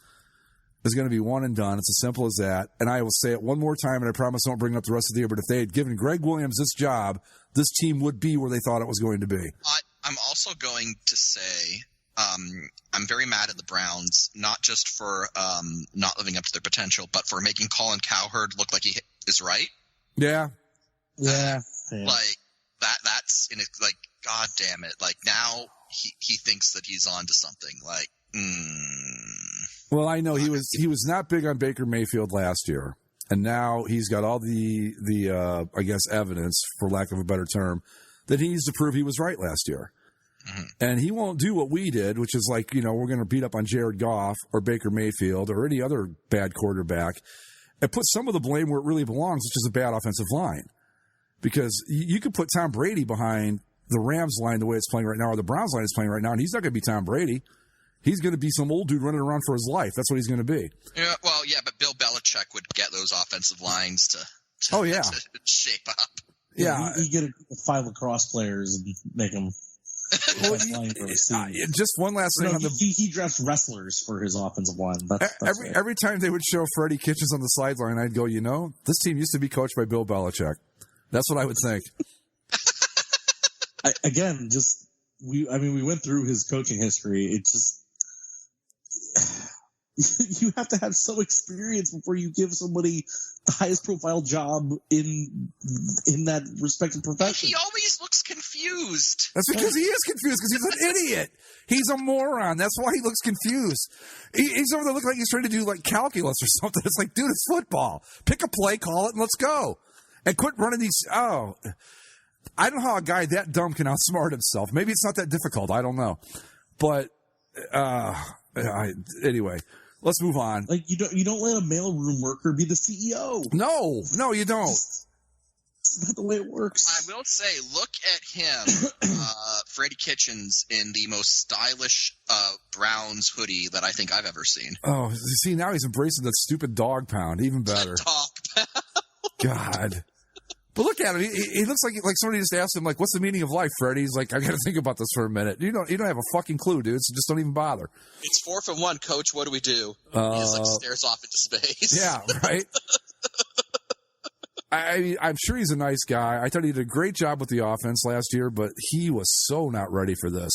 is going to be one and done. It's as simple as that. And I will say it one more time, and I promise I won't bring it up the rest of the year. But if they had given Greg Williams this job, this team would be where they thought it was going to be. I'm also going to say I'm very mad at the Browns, not just for not living up to their potential, but for making Colin Cowherd look like he is right. Yeah. Like that's in it. Like, God damn it! Like, now he thinks that he's on to something. Like, Well, I know he was not big on Baker Mayfield last year, and now he's got all the I guess evidence, for lack of a better term, that he needs to prove he was right last year. Mm-hmm. And he won't do what we did, which is like, we're going to beat up on Jared Goff or Baker Mayfield or any other bad quarterback and put some of the blame where it really belongs, which is a bad offensive line. Because you could put Tom Brady behind the Rams line the way it's playing right now, or the Browns line is playing right now, and he's not going to be Tom Brady. He's going to be some old dude running around for his life. That's what he's going to be. Yeah, well, yeah, but Bill Belichick would get those offensive lines to shape up. Yeah. You get 5 lacrosse players and make them just one last thing. He drafts wrestlers for his offensive line. Every time they would show Freddie Kitchens on the sideline, I'd go, this team used to be coached by Bill Belichick. That's what I would think. We went through his coaching history. It's just you have to have some experience before you give somebody the highest profile job in that respective profession. He always looks confused. That's because he is confused, because he's an idiot. He's a moron. That's why he looks confused. He's over there looking like he's trying to do like calculus or something. It's like, dude, it's football. Pick a play, call it, and let's go. And quit running these. I don't know how a guy that dumb can outsmart himself. Maybe it's not that difficult. I don't know. But anyway, let's move on. Like, you don't let a mailroom worker be the CEO. No, you don't. It's not the way it works. I will say, look at him, Freddie Kitchens, in the most stylish Browns hoodie that I think I've ever seen. Oh, see, now he's embracing that stupid dog pound. Even better. Dog pound. God. But look at him. He looks like somebody just asked him, like, what's the meaning of life, Freddie? He's like, I got to think about this for a minute. You don't have a fucking clue, dude. So just don't even bother. It's 4th and 1, Coach. What do we do? He just stares off into space. Yeah, right. I'm sure he's a nice guy. I thought he did a great job with the offense last year, but he was so not ready for this.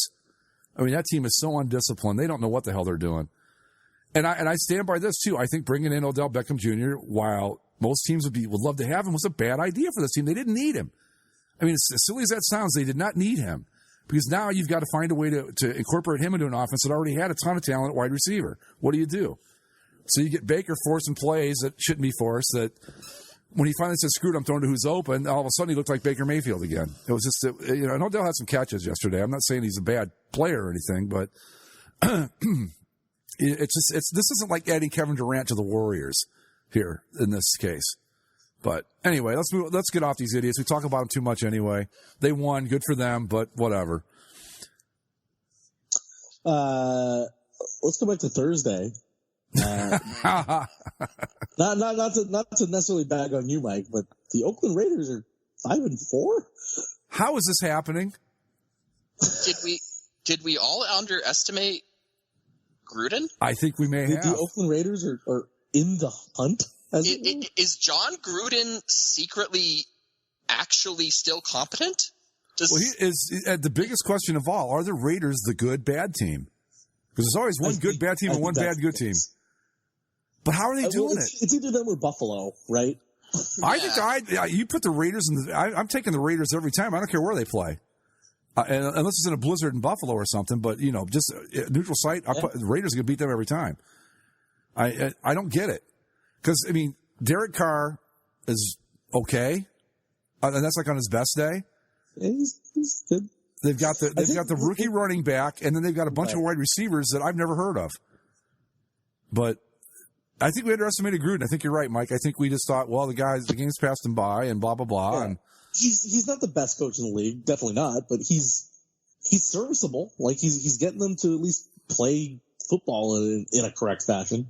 I mean, that team is so undisciplined. They don't know what the hell they're doing. And I stand by this too. I think bringing in Odell Beckham Jr., while most teams would love to have him, was a bad idea for this team. They didn't need him. I mean, as silly as that sounds, they did not need him, because now you've got to find a way to incorporate him into an offense that already had a ton of talent at wide receiver. What do? So you get Baker forcing plays that shouldn't be forced. That when he finally said, "Screwed, I'm throwing to who's open," all of a sudden he looked like Baker Mayfield again. It was just, and Odell had some catches yesterday. I'm not saying he's a bad player or anything, but this isn't like adding Kevin Durant to the Warriors here in this case. But anyway, let's get off these idiots. We talk about them too much anyway. They won, good for them, but whatever. Let's go back to Thursday. Not to necessarily bag on you, Mike, but the Oakland Raiders are 5-4. How is this happening? Did we all underestimate Gruden? I think we may have. The Oakland Raiders are in the hunt. Is John Gruden secretly actually still competent? Well, he is the biggest question of all. Are the Raiders the good bad team? Because there's always one good bad team and one bad good team. But how are they doing it? It's either them or Buffalo, right? I think you put the Raiders in I'm taking the Raiders every time. I don't care where they play. Unless it's in a blizzard in Buffalo or something, but just neutral site, the Raiders are going to beat them every time. I don't get it, because I mean Derek Carr is okay, and that's like on his best day. Yeah, he's good. They've got the rookie running back, and then they've got a bunch of wide receivers that I've never heard of. But I think we underestimated Gruden. I think you're right, Mike. I think we just thought, well, the game's passed him by, and blah blah blah. Yeah. And he's not the best coach in the league, definitely not. But he's serviceable. Like he's getting them to at least play football in a correct fashion,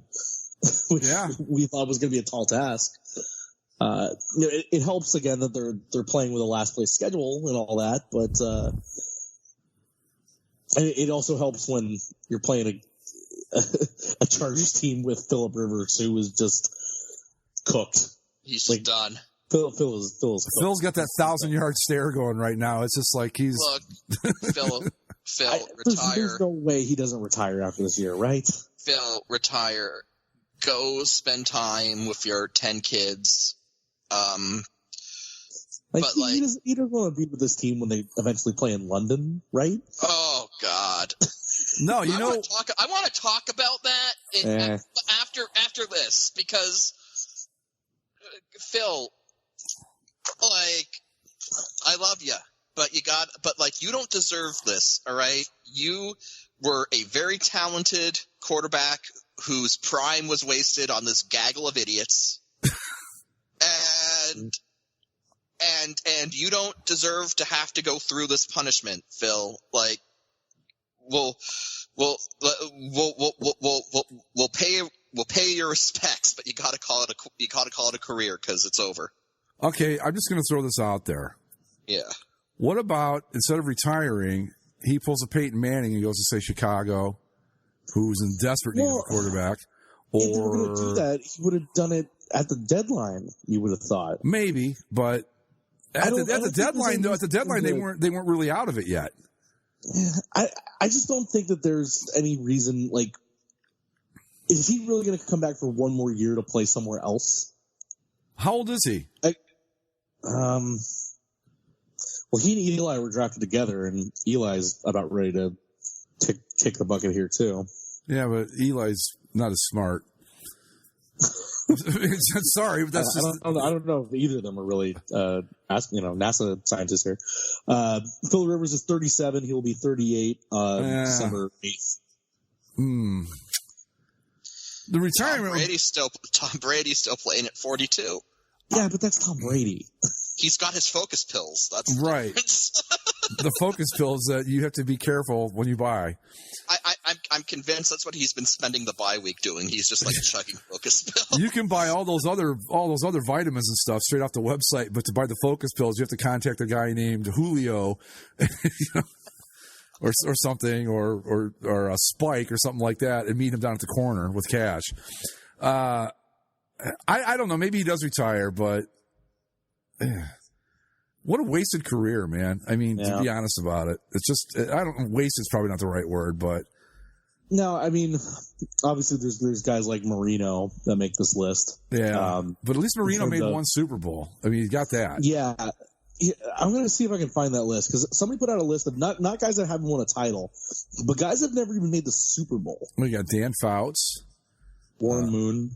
which we thought was going to be a tall task. It helps again that they're playing with a last place schedule and all that, but it also helps when you're playing a Chargers team with Phillip Rivers, who is just cooked. He's like, done. Phil's got that 1,000-yard stare going right now. It's just like he's Phil, retire. There's no way he doesn't retire after this year, right? Phil, retire. Go spend time with your 10 kids. He doesn't want to be with this team when they eventually play in London, right? Oh God. No, I want to talk about that after this, because Phil, I love you, but you don't deserve this. All right, you were a very talented quarterback whose prime was wasted on this gaggle of idiots. And you don't deserve to have to go through this punishment, Phil. We'll pay your respects, but you gotta call it a career, because it's over. Okay, I'm just gonna throw this out there. Yeah. What about, instead of retiring, he pulls a Peyton Manning and goes to, say, Chicago, who's in desperate need of a quarterback? Or if they were going to do that, he would have done it at the deadline. You would have thought maybe, but at the deadline they weren't really out of it yet. I just don't think that there's any reason. Like, is he really going to come back for one more year to play somewhere else? How old is he? Well, he and Eli were drafted together, and Eli's about ready to kick the bucket here too. Yeah, but Eli's not as smart. Sorry, but that's I don't know if either of them are really NASA scientists here. Phil Rivers is 37. He will be 38 December 8th. The retirement. Tom Brady's still playing at 42. Yeah, but that's Tom Brady. He's got his focus pills. That's right. The focus pills that you have to be careful when you buy. I'm convinced that's what he's been spending the bye week doing. He's just chugging focus pills. You can buy all those other vitamins and stuff straight off the website, but to buy the focus pills, you have to contact a guy named Julio, or something, or a Spike or something like that, and meet him down at the corner with cash. I don't know. Maybe he does retire, but what a wasted career, man. I mean, to be honest about it, it's just wasted is probably not the right word, but No, I mean, obviously there's guys like Marino that make this list. Yeah, but at least Marino made one Super Bowl. I mean, you got that. Yeah, I'm going to see if I can find that list because somebody put out a list of not guys that haven't won a title, but guys that have never even made the Super Bowl. We got Dan Fouts, Warren Moon.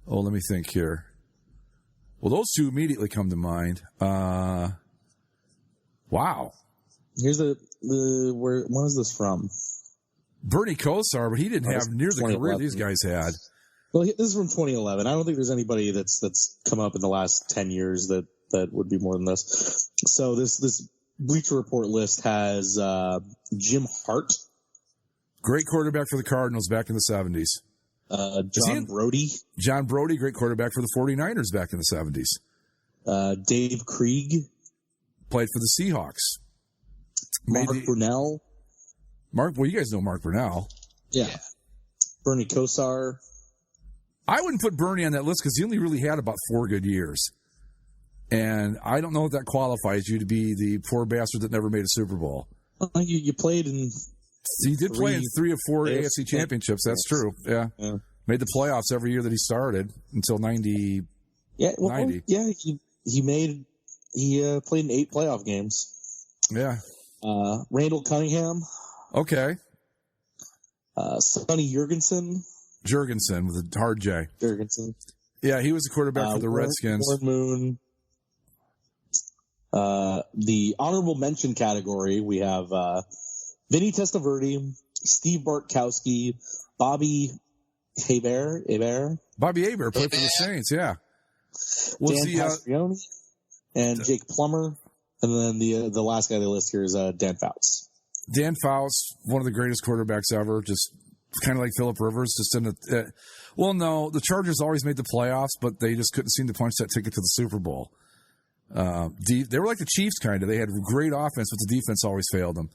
Let me think here. Well, those two immediately come to mind. Wow. Here's when is this from? Bernie Kosar, but he didn't have near the career these guys had. Well, this is from 2011. I don't think there's anybody that's come up in the last 10 years that would be more than this. So this Bleacher Report list has Jim Hart. Great quarterback for the Cardinals back in the 70s. John Brody, great quarterback for the 49ers back in the 70s. Dave Krieg. Played for the Seahawks. Mark Brunell. Well, you guys know Mark Brunell. Yeah. Bernie Kosar. I wouldn't put Bernie on that list because he only really had about 4 good years. And I don't know if that qualifies you to be the poor bastard that never made a Super Bowl. You played in... He did play in 3 of 4 AFC championships. That's true. Yeah. Made the playoffs every year that he started until 90. Yeah, 90. Yeah, he played in 8 playoff games. Yeah. Randall Cunningham. Okay. Sonny Jurgensen with a hard J. Jurgensen. Yeah, he was the quarterback for the Redskins. Warren Moon. The honorable mention category, we have Vinny Testaverde, Steve Bartkowski, Bobby Hebert. Bobby Hebert played for the Saints, yeah. Dan Castrione and Jake Plummer. And then the last guy they list here is Dan Fouts. Dan Fouts, one of the greatest quarterbacks ever, just kind of like Phillip Rivers. Just in no, the Chargers always made the playoffs, but they just couldn't seem to punch that ticket to the Super Bowl. They were like the Chiefs, kind of. They had great offense, but the defense always failed them.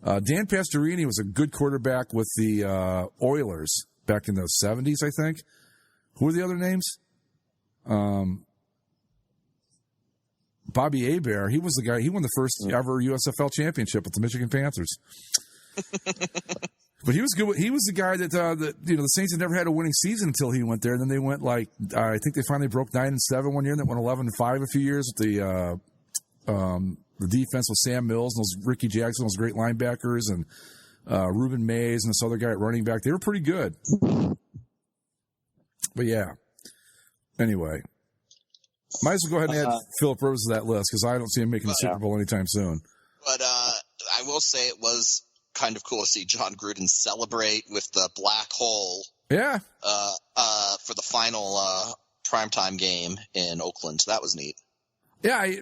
Dan Pastorini was a good quarterback with the Oilers back in the 70s, I think. Who were the other names? Bobby Hebert, he was the guy. He won the first ever USFL championship with the Michigan Panthers. But he was good. He was the guy that the Saints had never had a winning season until he went there. And then they went I think they finally broke 9-7 one year, and then went 11-5 a few years with the defense with Sam Mills and those Ricky Jackson, those great linebackers, and Reuben Mays and this other guy at running back. They were pretty good. But yeah. Anyway. Might as well go ahead and add Phillip Rivers to that list because I don't see him making the Super Bowl anytime soon. But I will say it was kind of cool to see John Gruden celebrate with the black hole. Yeah. For the final primetime game in Oakland. That was neat. Yeah, I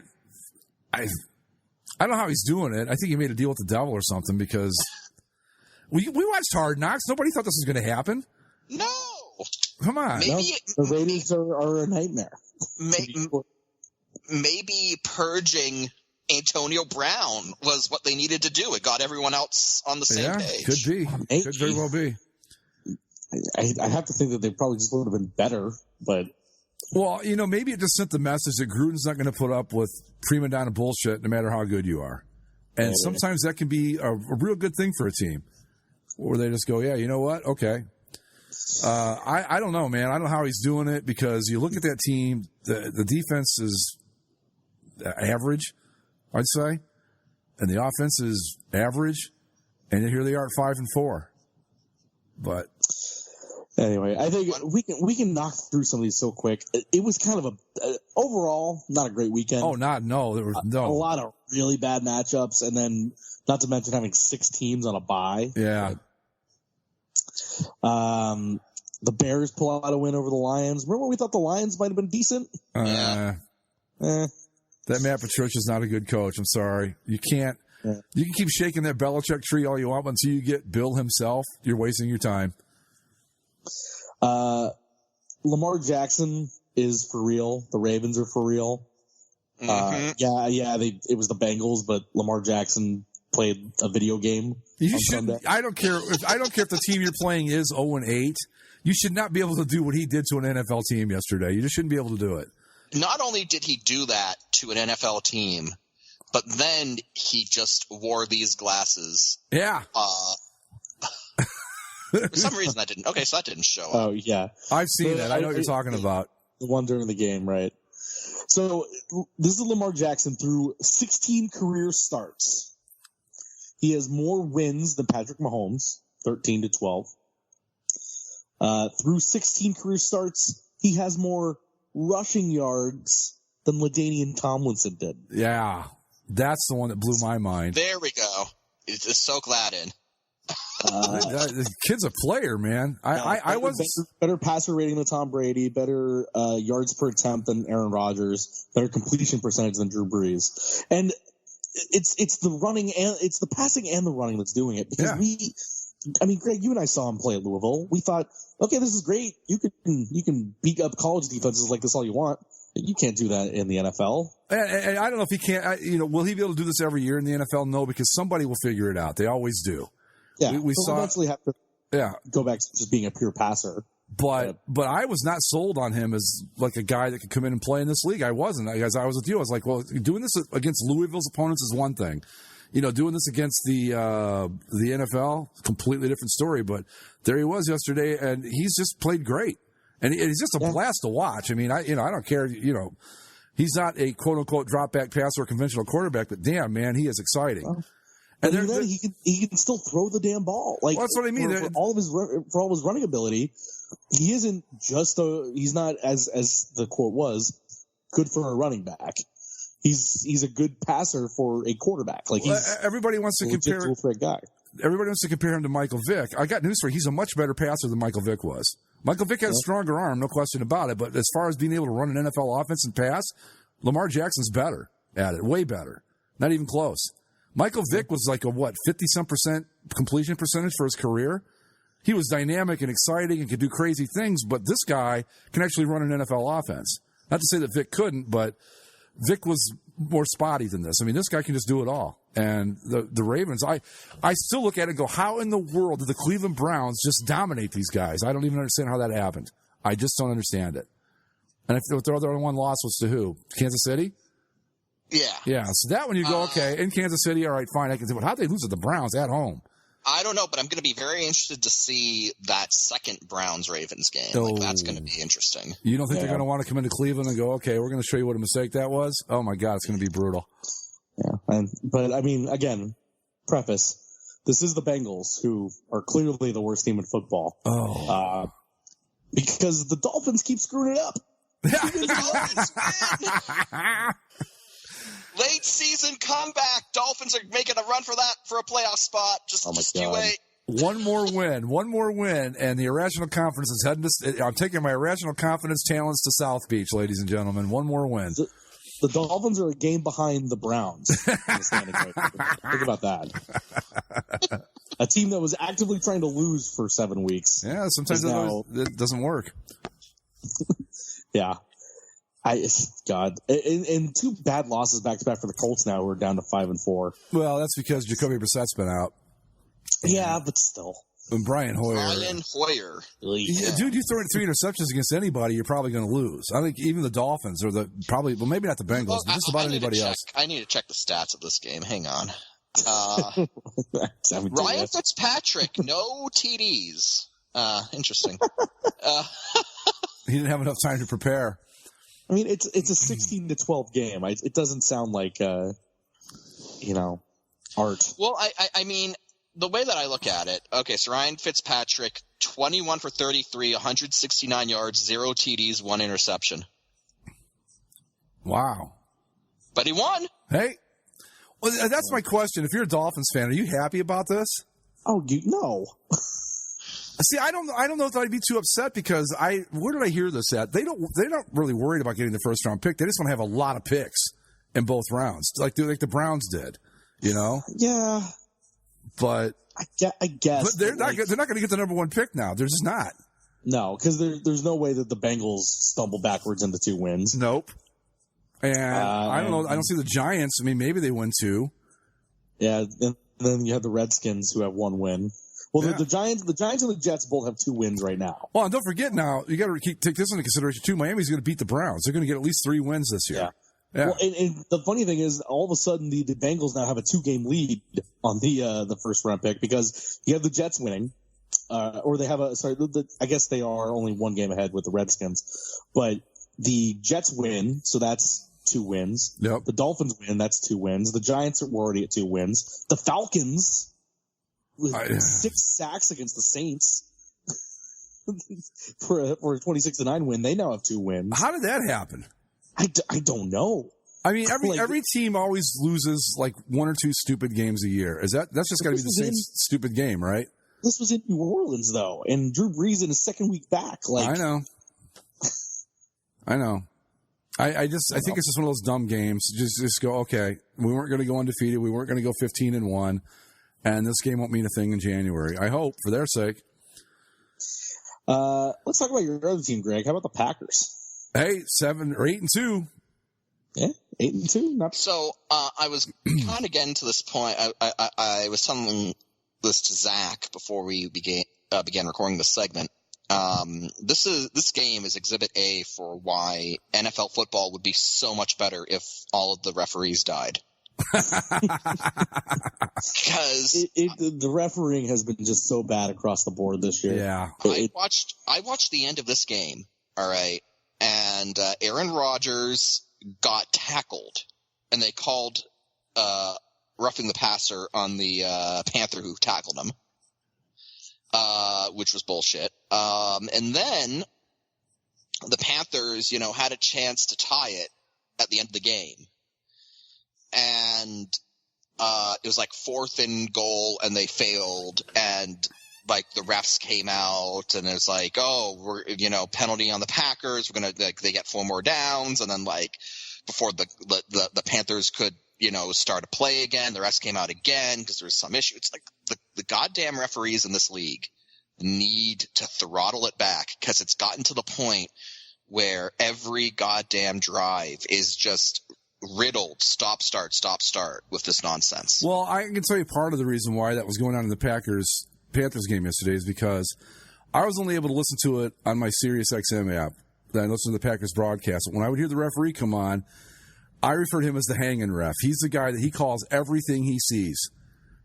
don't know how he's doing it. I think he made a deal with the devil or something because we watched Hard Knocks. Nobody thought this was going to happen. No. Come on. The ratings are a nightmare. Maybe purging Antonio Brown was what they needed to do. It got everyone else on the same page. Could be. Could very well be. I have to think that they probably just would have been better, but... Well, maybe it just sent the message that Gruden's not going to put up with prima donna bullshit no matter how good you are. And sometimes that can be a real good thing for a team. Where they just go, yeah, you know what? Okay. I don't know, man. I don't know how he's doing it because you look at that team, the defense is average, I'd say, and the offense is average, and here they are at 5-4. But anyway, I think we can knock through some of these so quick. It was kind of overall not a great weekend. There was a lot of really bad matchups, and then not to mention having 6 teams on a bye. Yeah. The Bears pull out a win over the Lions. Remember when we thought the Lions might have been decent? That Matt Patricia's not a good coach. I'm sorry. You can't. Yeah. You can keep shaking that Belichick tree all you want, but until you get Bill himself, you're wasting your time. Lamar Jackson is for real. The Ravens are for real. Mm-hmm. It was the Bengals, but Lamar Jackson played a video game. You shouldn't. I don't care if the team you're playing is 0-8. You should not be able to do what he did to an NFL team yesterday. You just shouldn't be able to do it. Not only did he do that to an NFL team, But then he just wore these glasses. Yeah. For some reason that didn't. Okay, so that didn't show up. Oh, yeah. I've seen that. I know what you're talking about. The one during the game, right? So this is Lamar Jackson through 16 career starts. He has more wins than Patrick Mahomes, 13-12. Through 16 career starts, he has more rushing yards than LaDainian Tomlinson did. Yeah, that's the one that blew my mind. There we go. It's so glad in. The kid's a player, man. I was better passer rating than Tom Brady, better yards per attempt than Aaron Rodgers, better completion percentage than Drew Brees, and it's the running and it's the passing and the running that's doing it. Because Greg, you and I saw him play at Louisville. We thought, okay, this is great. You can beat up college defenses like this all you want. You can't do that in the NFL. And I don't know if he can't. Will he be able to do this every year in the NFL? No, because somebody will figure it out. They always do. Yeah, we saw eventually have to go back to just being a pure passer. But I was not sold on him as like a guy that could come in and play in this league. I wasn't. As I was with you, I was like, well, doing this against Louisville's opponents is one thing. Doing this against the NFL, completely different story. But there he was yesterday, and he's just played great. And he's just a blast to watch. I mean, I don't care. He's not a quote unquote drop back passer or conventional quarterback, but damn, man, he is exciting. Oh. And then he can still throw the damn ball. Like, that's what I mean. For all of his running ability, he isn't just he's not as the quote was good for a running back. He's a good passer for a quarterback. Like everybody wants to compare. Guy. Everybody wants to compare him to Michael Vick. I got news for you. He's a much better passer than Michael Vick was. Michael Vick has a stronger arm, no question about it. But as far as being able to run an NFL offense and pass, Lamar Jackson's better at it. Way better. Not even close. Michael Vick was like a 50-some% completion percentage for his career. He was dynamic and exciting and could do crazy things, but this guy can actually run an NFL offense. Not to say that Vick couldn't, but Vick was more spotty than this. I mean, this guy can just do it all. And the Ravens, I still look at it and go, how in the world did the Cleveland Browns just dominate these guys? I don't even understand how that happened. I just don't understand it. And if their other one loss was to who? Kansas City? Yeah. Yeah, so that one you go, okay, in Kansas City, all right, fine, I can see. But how'd they lose to the Browns at home? I don't know, but I'm going to be very interested to see that second Browns-Ravens game. Oh. Like, that's going to be interesting. You don't think they're going to want to come into Cleveland and go, okay, we're going to show you what a mistake that was? Oh, my God, it's going to be brutal. Yeah, but, I mean, again, preface, this is the Bengals, who are clearly the worst team in football. Oh. Because the Dolphins keep screwing it up. Late season comeback. Dolphins are making a run for a playoff spot. Just you wait. One more win, and the irrational confidence is heading to. I'm taking my irrational confidence talents to South Beach, ladies and gentlemen. One more win. The Dolphins are a game behind the Browns. Think about that. A team that was actively trying to lose for 7 weeks. Yeah, sometimes it doesn't work. Yeah. God. And 2 bad losses back to back for the Colts now, who are down to 5-4. Well, that's because Jacoby Brissett's been out. Yeah, but still. And Brian Hoyer. Yeah, dude, you throw in 3 interceptions against anybody, you're probably going to lose. I think even the Dolphins or maybe not the Bengals, but just about anybody else. I need to check the stats of this game. Hang on. Ryan Fitzpatrick, no TDs. Interesting. He didn't have enough time to prepare. I mean, it's a 16-12 game. It doesn't sound like, art. Well, I mean, the way that I look at it, okay, so Ryan Fitzpatrick, 21 for 33, 169 yards, 0 TDs, 1 interception. Wow. But he won. Hey, well, that's my question. If you're a Dolphins fan, are you happy about this? Oh, no. See, I don't know if I'd be too upset because where did I hear this at? They're not really worried about getting the first round pick. They just want to have a lot of picks in both rounds, like the Browns did, Yeah. But I guess. But they're not going to get the number 1 pick now. They're just not. No, because there's no way that the Bengals stumble backwards into 2 wins. Nope. And I don't know. I don't see the Giants. I mean, maybe they win 2. Yeah, and then you have the Redskins who have 1 win. Well, the Giants and the Jets both have 2 wins right now. Well, and don't forget now, you got to take this into consideration too. Miami's going to beat the Browns. They're going to get at least 3 wins this year. Yeah. Well, and the funny thing is, all of a sudden, the Bengals now have a 2-game lead on the first round pick because you have the Jets winning, or they have I guess they are only 1 game ahead with the Redskins, but the Jets win, so that's 2 wins. Yep. The Dolphins win, that's 2 wins. The Giants were already at 2 wins. The Falcons with 6 sacks against the Saints for a 26-9 win. They now have 2 wins. How did that happen? I don't know. I mean, every team always loses like 1 or 2 stupid games a year. That's just got to be the same stupid game, right? This was in New Orleans though, and Drew Brees in his 2nd week back. Like, I know. I think it's just one of those dumb games. Just go, okay, we weren't going to go undefeated. We weren't going to go 15-1, and this game won't mean a thing in January. I hope, for their sake. Let's talk about your other team, Greg. How about the Packers? Hey, 8-2. Yeah, 8-2. Not so. I was kind of getting to this point. I was telling this to Zach before we began recording this segment. This game is Exhibit A for why NFL football would be so much better if all of the referees died. Because the refereeing has been just so bad across the board this year. Yeah, I watched the end of this game. All right, and Aaron Rodgers got tackled, and they called roughing the passer on the Panther who tackled him. Which was bullshit. And then the Panthers, had a chance to tie it at the end of the game. And it was like 4th and goal, and they failed. And like the refs came out, and it was like, oh, we're penalty on the Packers. We're gonna they get 4 more downs, and then like before the Panthers could start a play again, the refs came out again because there was some issue. It's like the goddamn referees in this league need to throttle it back because it's gotten to the point where every goddamn drive is just riddled stop start with this nonsense. Well, I can tell you part of the reason why that was going on in the Panthers game yesterday is because I was only able to listen to it on my SiriusXM app. Then I listened to the Packers broadcast. When I would hear the referee come on, I refer to him as the hanging ref. He's the guy that he calls everything he sees,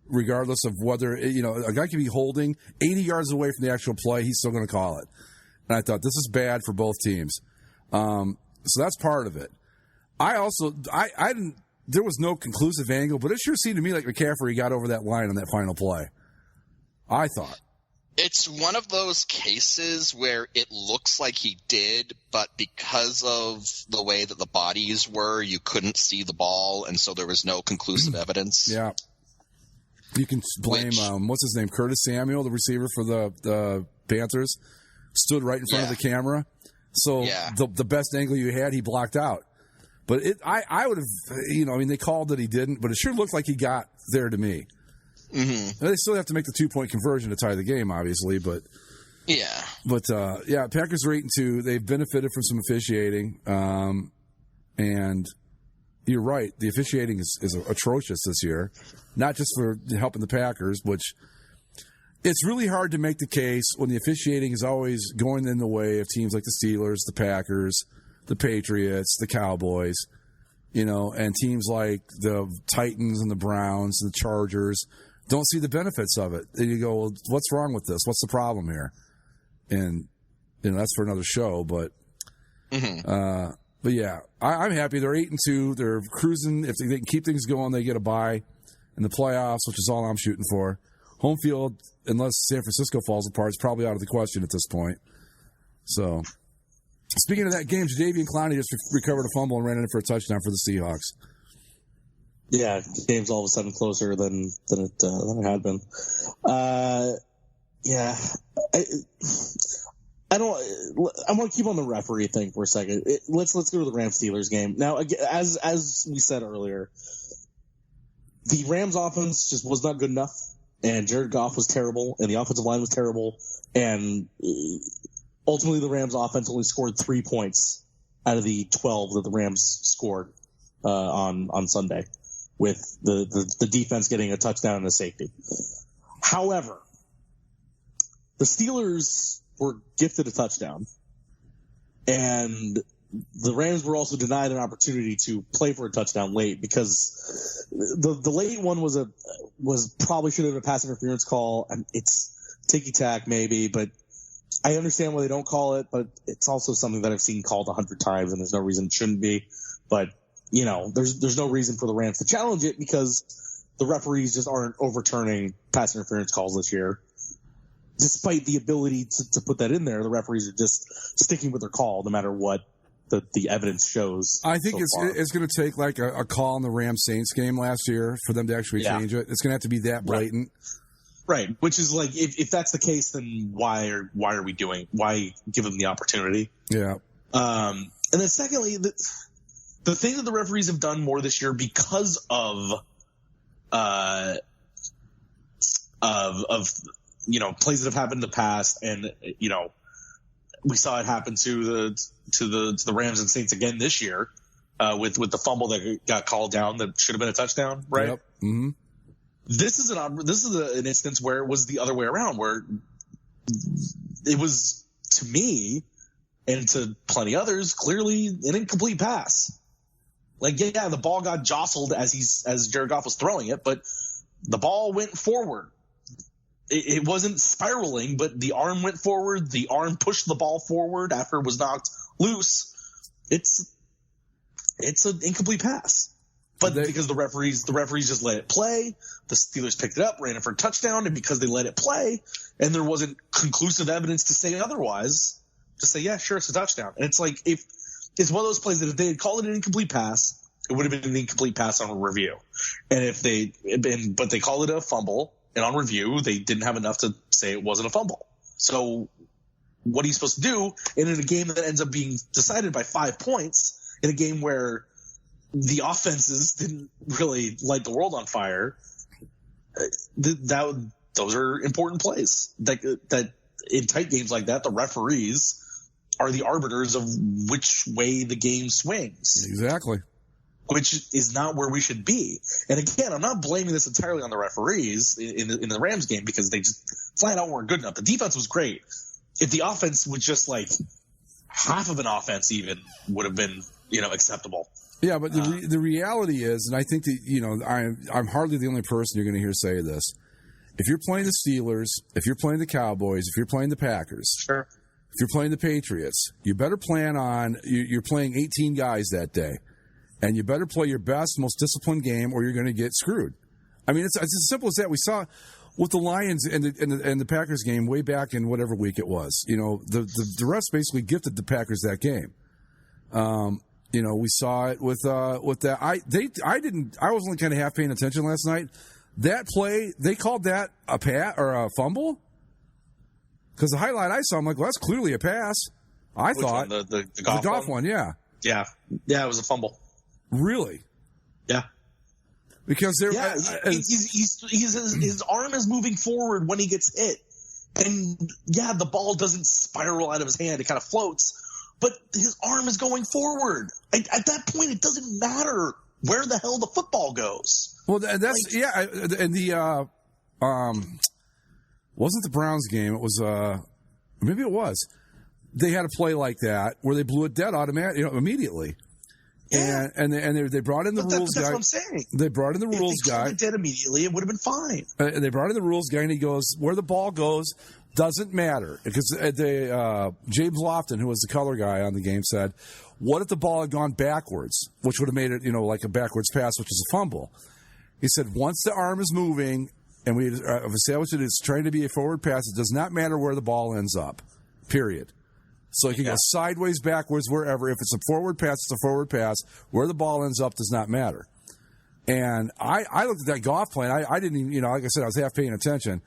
regardless of whether, a guy could be holding 80 yards away from the actual play. He's still going to call it. And I thought, this is bad for both teams. So that's part of it. I didn't, there was no conclusive angle, but it sure seemed to me like McCaffrey got over that line on that final play. I thought. It's one of those cases where it looks like he did, but because of the way that the bodies were, you couldn't see the ball, and so there was no conclusive evidence. Yeah. You can blame, what's his name, Curtis Samuel, the receiver for the Panthers, stood right in front of the camera. So the best angle you had, he blocked out. But I would have, they called that he didn't, but it sure looked like he got there to me. Mm-hmm. They still have to make the 2-point conversion to tie the game, obviously, but Packers are 8-2. They've benefited from some officiating, and you're right. The officiating is atrocious this year, not just for helping the Packers, which it's really hard to make the case when the officiating is always going in the way of teams like the Steelers, the Packers, the Patriots, the Cowboys, and teams like the Titans and the Browns and the Chargers don't see the benefits of it. And you go, well, what's wrong with this? What's the problem here? And that's for another show. But yeah, I'm happy. They're 8-2. They're cruising. If they can keep things going, they get a bye in the playoffs, which is all I'm shooting for. Home field, unless San Francisco falls apart, is probably out of the question at this point. So, speaking of that game, Jadeveon Clowney just recovered a fumble and ran in for a touchdown for the Seahawks. Yeah, the game's all of a sudden closer than it had been. I want to keep on the referee thing for a second. Let's go to the Rams-Steelers game. Now, as we said earlier, the Rams offense just was not good enough, and Jared Goff was terrible, and the offensive line was terrible, and ultimately the Rams offense only scored 3 points out of the 12 that the Rams scored on Sunday, with the defense getting a touchdown and a safety. However, the Steelers were gifted a touchdown, and the Rams were also denied an opportunity to play for a touchdown late because the late one was probably should have been a pass interference call, and it's ticky-tack maybe, but I understand why they don't call it, but it's also something that I've seen called 100 times, and there's no reason it shouldn't be. But, there's no reason for the Rams to challenge it because the referees just aren't overturning pass interference calls this year. Despite the ability to put that in there, the referees are just sticking with their call no matter what the evidence shows. I think it's going to take like a call in the Rams-Saints game last year for them to actually change it. It's going to have to be that blatant. Right. Which is like, if that's the case, then why are we why give them the opportunity? Yeah. And then secondly, the thing that the referees have done more this year because of plays that have happened in the past, and we saw it happen to the Rams and Saints again this year with the fumble that got called down that should have been a touchdown, right? Yep. Mm-hmm. This is an instance where it was the other way around, where it was, to me and to plenty others, clearly an incomplete pass. Like, yeah, the ball got jostled as Jared Goff was throwing it, but the ball went forward. It wasn't spiraling, but the arm went forward. The arm pushed the ball forward after it was knocked loose. It's an incomplete pass. But because the referees just let it play, the Steelers picked it up, ran it for a touchdown, and because they let it play, and there wasn't conclusive evidence to say otherwise, just say, yeah, sure, it's a touchdown. And it's like, if it's one of those plays that if they had called it an incomplete pass, it would have been an incomplete pass on a review. And but they called it a fumble, and on review, they didn't have enough to say it wasn't a fumble. So what are you supposed to do? And in a game that ends up being decided by 5 points, in a game where the offenses didn't really light the world on fire, those are important plays. That in tight games like that, the referees are the arbiters of which way the game swings. Exactly. Which is not where we should be. And again, I'm not blaming this entirely on the referees in the Rams game because they just flat out weren't good enough. The defense was great. If the offense was just like half of an offense even would have been, acceptable. Yeah, but the reality is, and I think that, I'm hardly the only person you're going to hear say this. If you're playing the Steelers, if you're playing the Cowboys, if you're playing the Packers, sure. If you're playing the Patriots, you better plan on you're playing 18 guys that day. And you better play your best, most disciplined game, or you're going to get screwed. I mean, it's as simple as that. We saw with the Lions and the Packers game way back in whatever week it was. The refs basically gifted the Packers that game. We saw it with that. I was only kind of half paying attention last night. That play, they called that a pass or a fumble? Because the highlight I saw, I'm like, well, that's clearly a pass. Which thought one? The Goff one, yeah. Yeah, it was a fumble. Really? Yeah. Because his arm is moving forward when he gets hit. And, the ball doesn't spiral out of his hand. It kind of floats. But his arm is going forward. At that point, it doesn't matter where the hell the football goes. Well, that's and the wasn't the Browns game. It was maybe it was. They had a play like that where they blew it dead immediately. Yeah. And they brought in the rules guy. That's what I'm saying. They brought in the rules guy. If they called it dead immediately, it would have been fine. And they brought in the rules guy, and he goes, where the ball goes doesn't matter. Because James Lofton, who was the color guy on the game, said, what if the ball had gone backwards, which would have made it, like a backwards pass, which is a fumble. He said, once the arm is moving, and we have established that it's trying to be a forward pass, it does not matter where the ball ends up, period. So it can go sideways, backwards, wherever. If it's a forward pass, it's a forward pass. Where the ball ends up does not matter. And I looked at that Goff play, and I didn't even, like I said, I was half paying attention.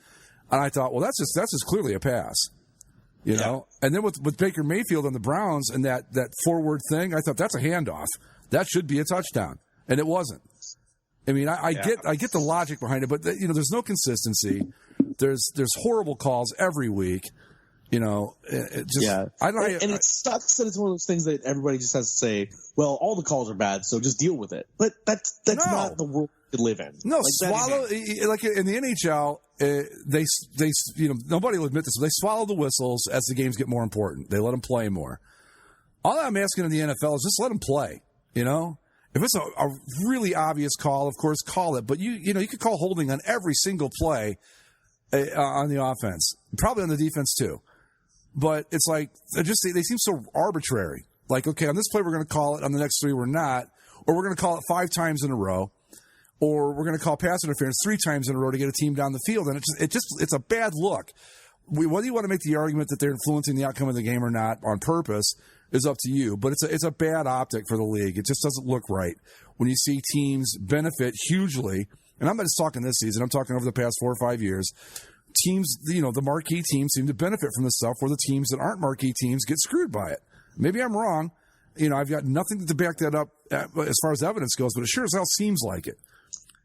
And I thought, well, that's just clearly a pass. You know? And then with Baker Mayfield and the Browns and that forward thing, I thought that's a handoff. That should be a touchdown. And it wasn't. I mean, I get the logic behind it, but there's no consistency. There's horrible calls every week. I don't know. And it sucks that it's one of those things that everybody just has to say, well, all the calls are bad, so just deal with it. But that's not the world we live in. No, swallow, like in the NHL, they nobody will admit this, but they swallow the whistles as the games get more important. They let them play more. All I'm asking in the NFL is just let them play, you know? If it's a really obvious call, of course, call it. But you could call holding on every single play on the offense, probably on the defense too. But it's like they seem so arbitrary. Like, okay, on this play we're going to call it, on the next 3 we're not, or we're going to call it 5 times in a row, or we're going to call pass interference 3 times in a row to get a team down the field, and it's a bad look. Whether you want to make the argument that they're influencing the outcome of the game or not on purpose is up to you, but it's a bad optic for the league. It just doesn't look right when you see teams benefit hugely. And I'm not just talking this season. I'm talking over the past 4 or 5 years. Teams, the marquee teams seem to benefit from this stuff, where the teams that aren't marquee teams get screwed by it. Maybe I'm wrong. I've got nothing to back that up as far as evidence goes, but it sure as hell seems like it.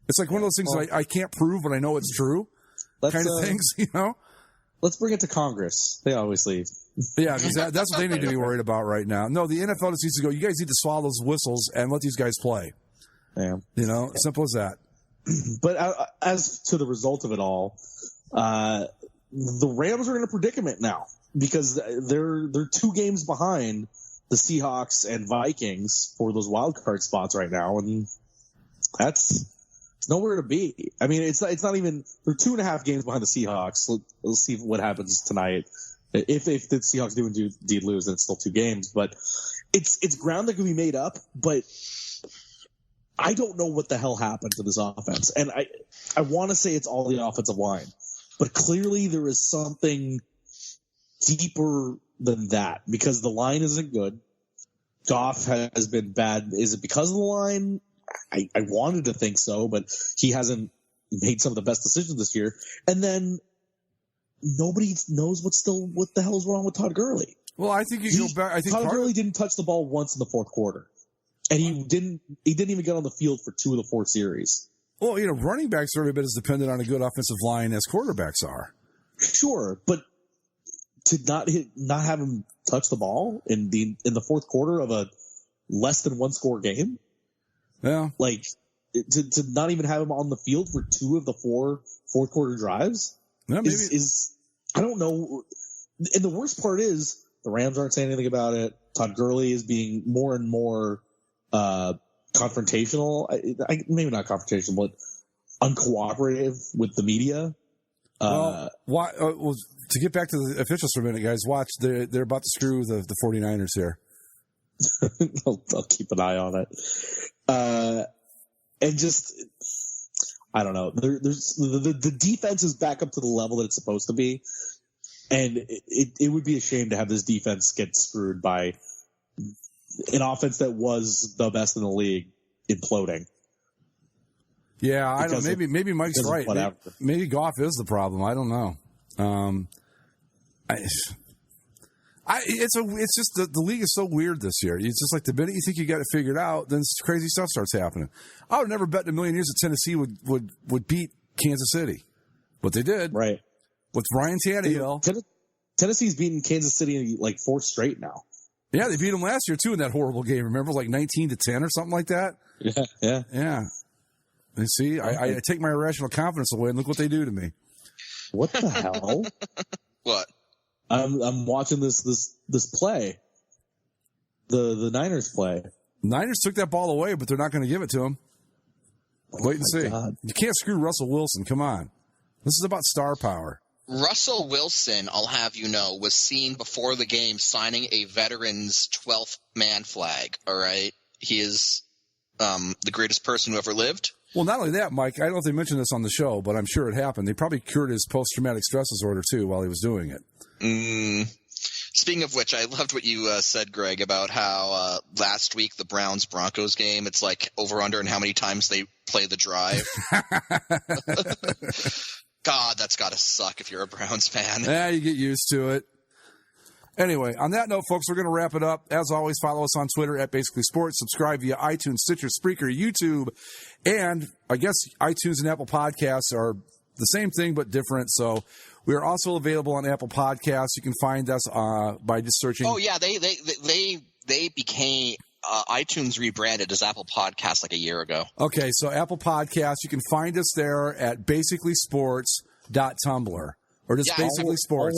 It's like one of those things that I can't prove, but I know it's true kind of things, Let's bring it to Congress. They always leave. Yeah, because that's what they need to be worried about right now. No, the NFL just needs to go, you guys need to swallow those whistles and let these guys play. Yeah. Simple as that. But as to the result of it all, the Rams are in a predicament now because they're 2 games behind the Seahawks and Vikings for those wild card spots right now, and it's nowhere to be. I mean, it's not even. They're 2.5 games behind the Seahawks. Let's see what happens tonight. If the Seahawks do indeed lose, then it's still 2 games. But it's ground that can be made up. But I don't know what the hell happened to this offense, and I want to say it's all the offensive line, but clearly there is something deeper than that because the line isn't good. Goff has been bad. Is it because of the line? I wanted to think so, but he hasn't made some of the best decisions this year. And then nobody knows what the hell is wrong with Todd Gurley. Well, I think you go back. I think Todd Gurley didn't touch the ball once in the 4th quarter, and he didn't even get on the field for 2 of the 4 series. Well, running backs are every bit as dependent on a good offensive line as quarterbacks are. Sure, but to not have him touch the ball in the 4th quarter of a less than 1 score game. Yeah. Like, to not even have him on the field for 2 of the 4 fourth quarter drives is I don't know. And the worst part is the Rams aren't saying anything about it. Todd Gurley is being more and more confrontational. Maybe not confrontational, but uncooperative with the media. To get back to the officials for a minute, guys, watch. They're about to screw the 49ers here. I'll keep an eye on it. And just, I don't know. There's the defense is back up to the level that it's supposed to be, and it would be a shame to have this defense get screwed by an offense that was the best in the league imploding. Yeah, I don't. Maybe Mike's right. Maybe Goff is the problem. I don't know. It's just the league is so weird this year. It's just like the minute you think you got it figured out, then crazy stuff starts happening. I would never bet in a million years that Tennessee would beat Kansas City, but they did. Right. With Ryan Tannehill. Tennessee's beaten Kansas City like 4 straight now. Yeah, they beat them last year too in that horrible game. Remember, like 19-10 or something like that. Yeah. And see, I take my irrational confidence away, and look what they do to me. What the hell? What? I'm watching this play. The Niners play. Niners took that ball away, but they're not going to give it to him. Wait and see. God. You can't screw Russell Wilson. Come on. This is about star power. Russell Wilson, I'll have you know, was seen before the game signing a veteran's 12th man flag. All right. He is the greatest person who ever lived. Well, not only that, Mike, I don't know if they mentioned this on the show, but I'm sure it happened. They probably cured his post-traumatic stress disorder, too, while he was doing it. Speaking of which, I loved what you said, Greg, about how last week the Browns-Broncos game, it's like over-under and how many times they play the drive. God, that's got to suck if you're a Browns fan. Yeah, you get used to it. Anyway, on that note, folks, we're going to wrap it up. As always, follow us on Twitter at Basically Sports. Subscribe via iTunes, Stitcher, Spreaker, YouTube, and I guess iTunes and Apple Podcasts are the same thing but different. So we are also available on Apple Podcasts. You can find us by just searching. Oh yeah, they became iTunes rebranded as Apple Podcasts like a year ago. Okay, so Apple Podcasts, you can find us there at basicallysports.tumblr or just Basically Sports.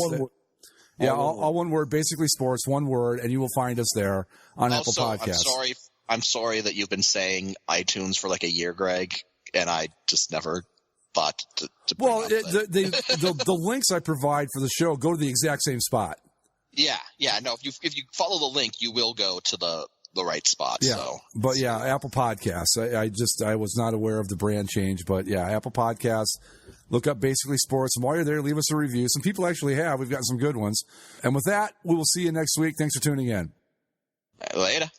Yeah, all one word, Basically Sports, one word, and you will find us there on Apple Podcasts. I'm sorry that you've been saying iTunes for like a year, Greg, and I just never thought to bring up the links I provide for the show go to the exact same spot. Yeah. No, if you follow the link, you will go to the right spot. Yeah, so. But yeah, Apple Podcasts. I was not aware of the brand change, but yeah, Apple Podcasts. Look up Basically Sports, and while you're there, leave us a review. Some people actually have. We've gotten some good ones. And with that, we will see you next week. Thanks for tuning in. Later.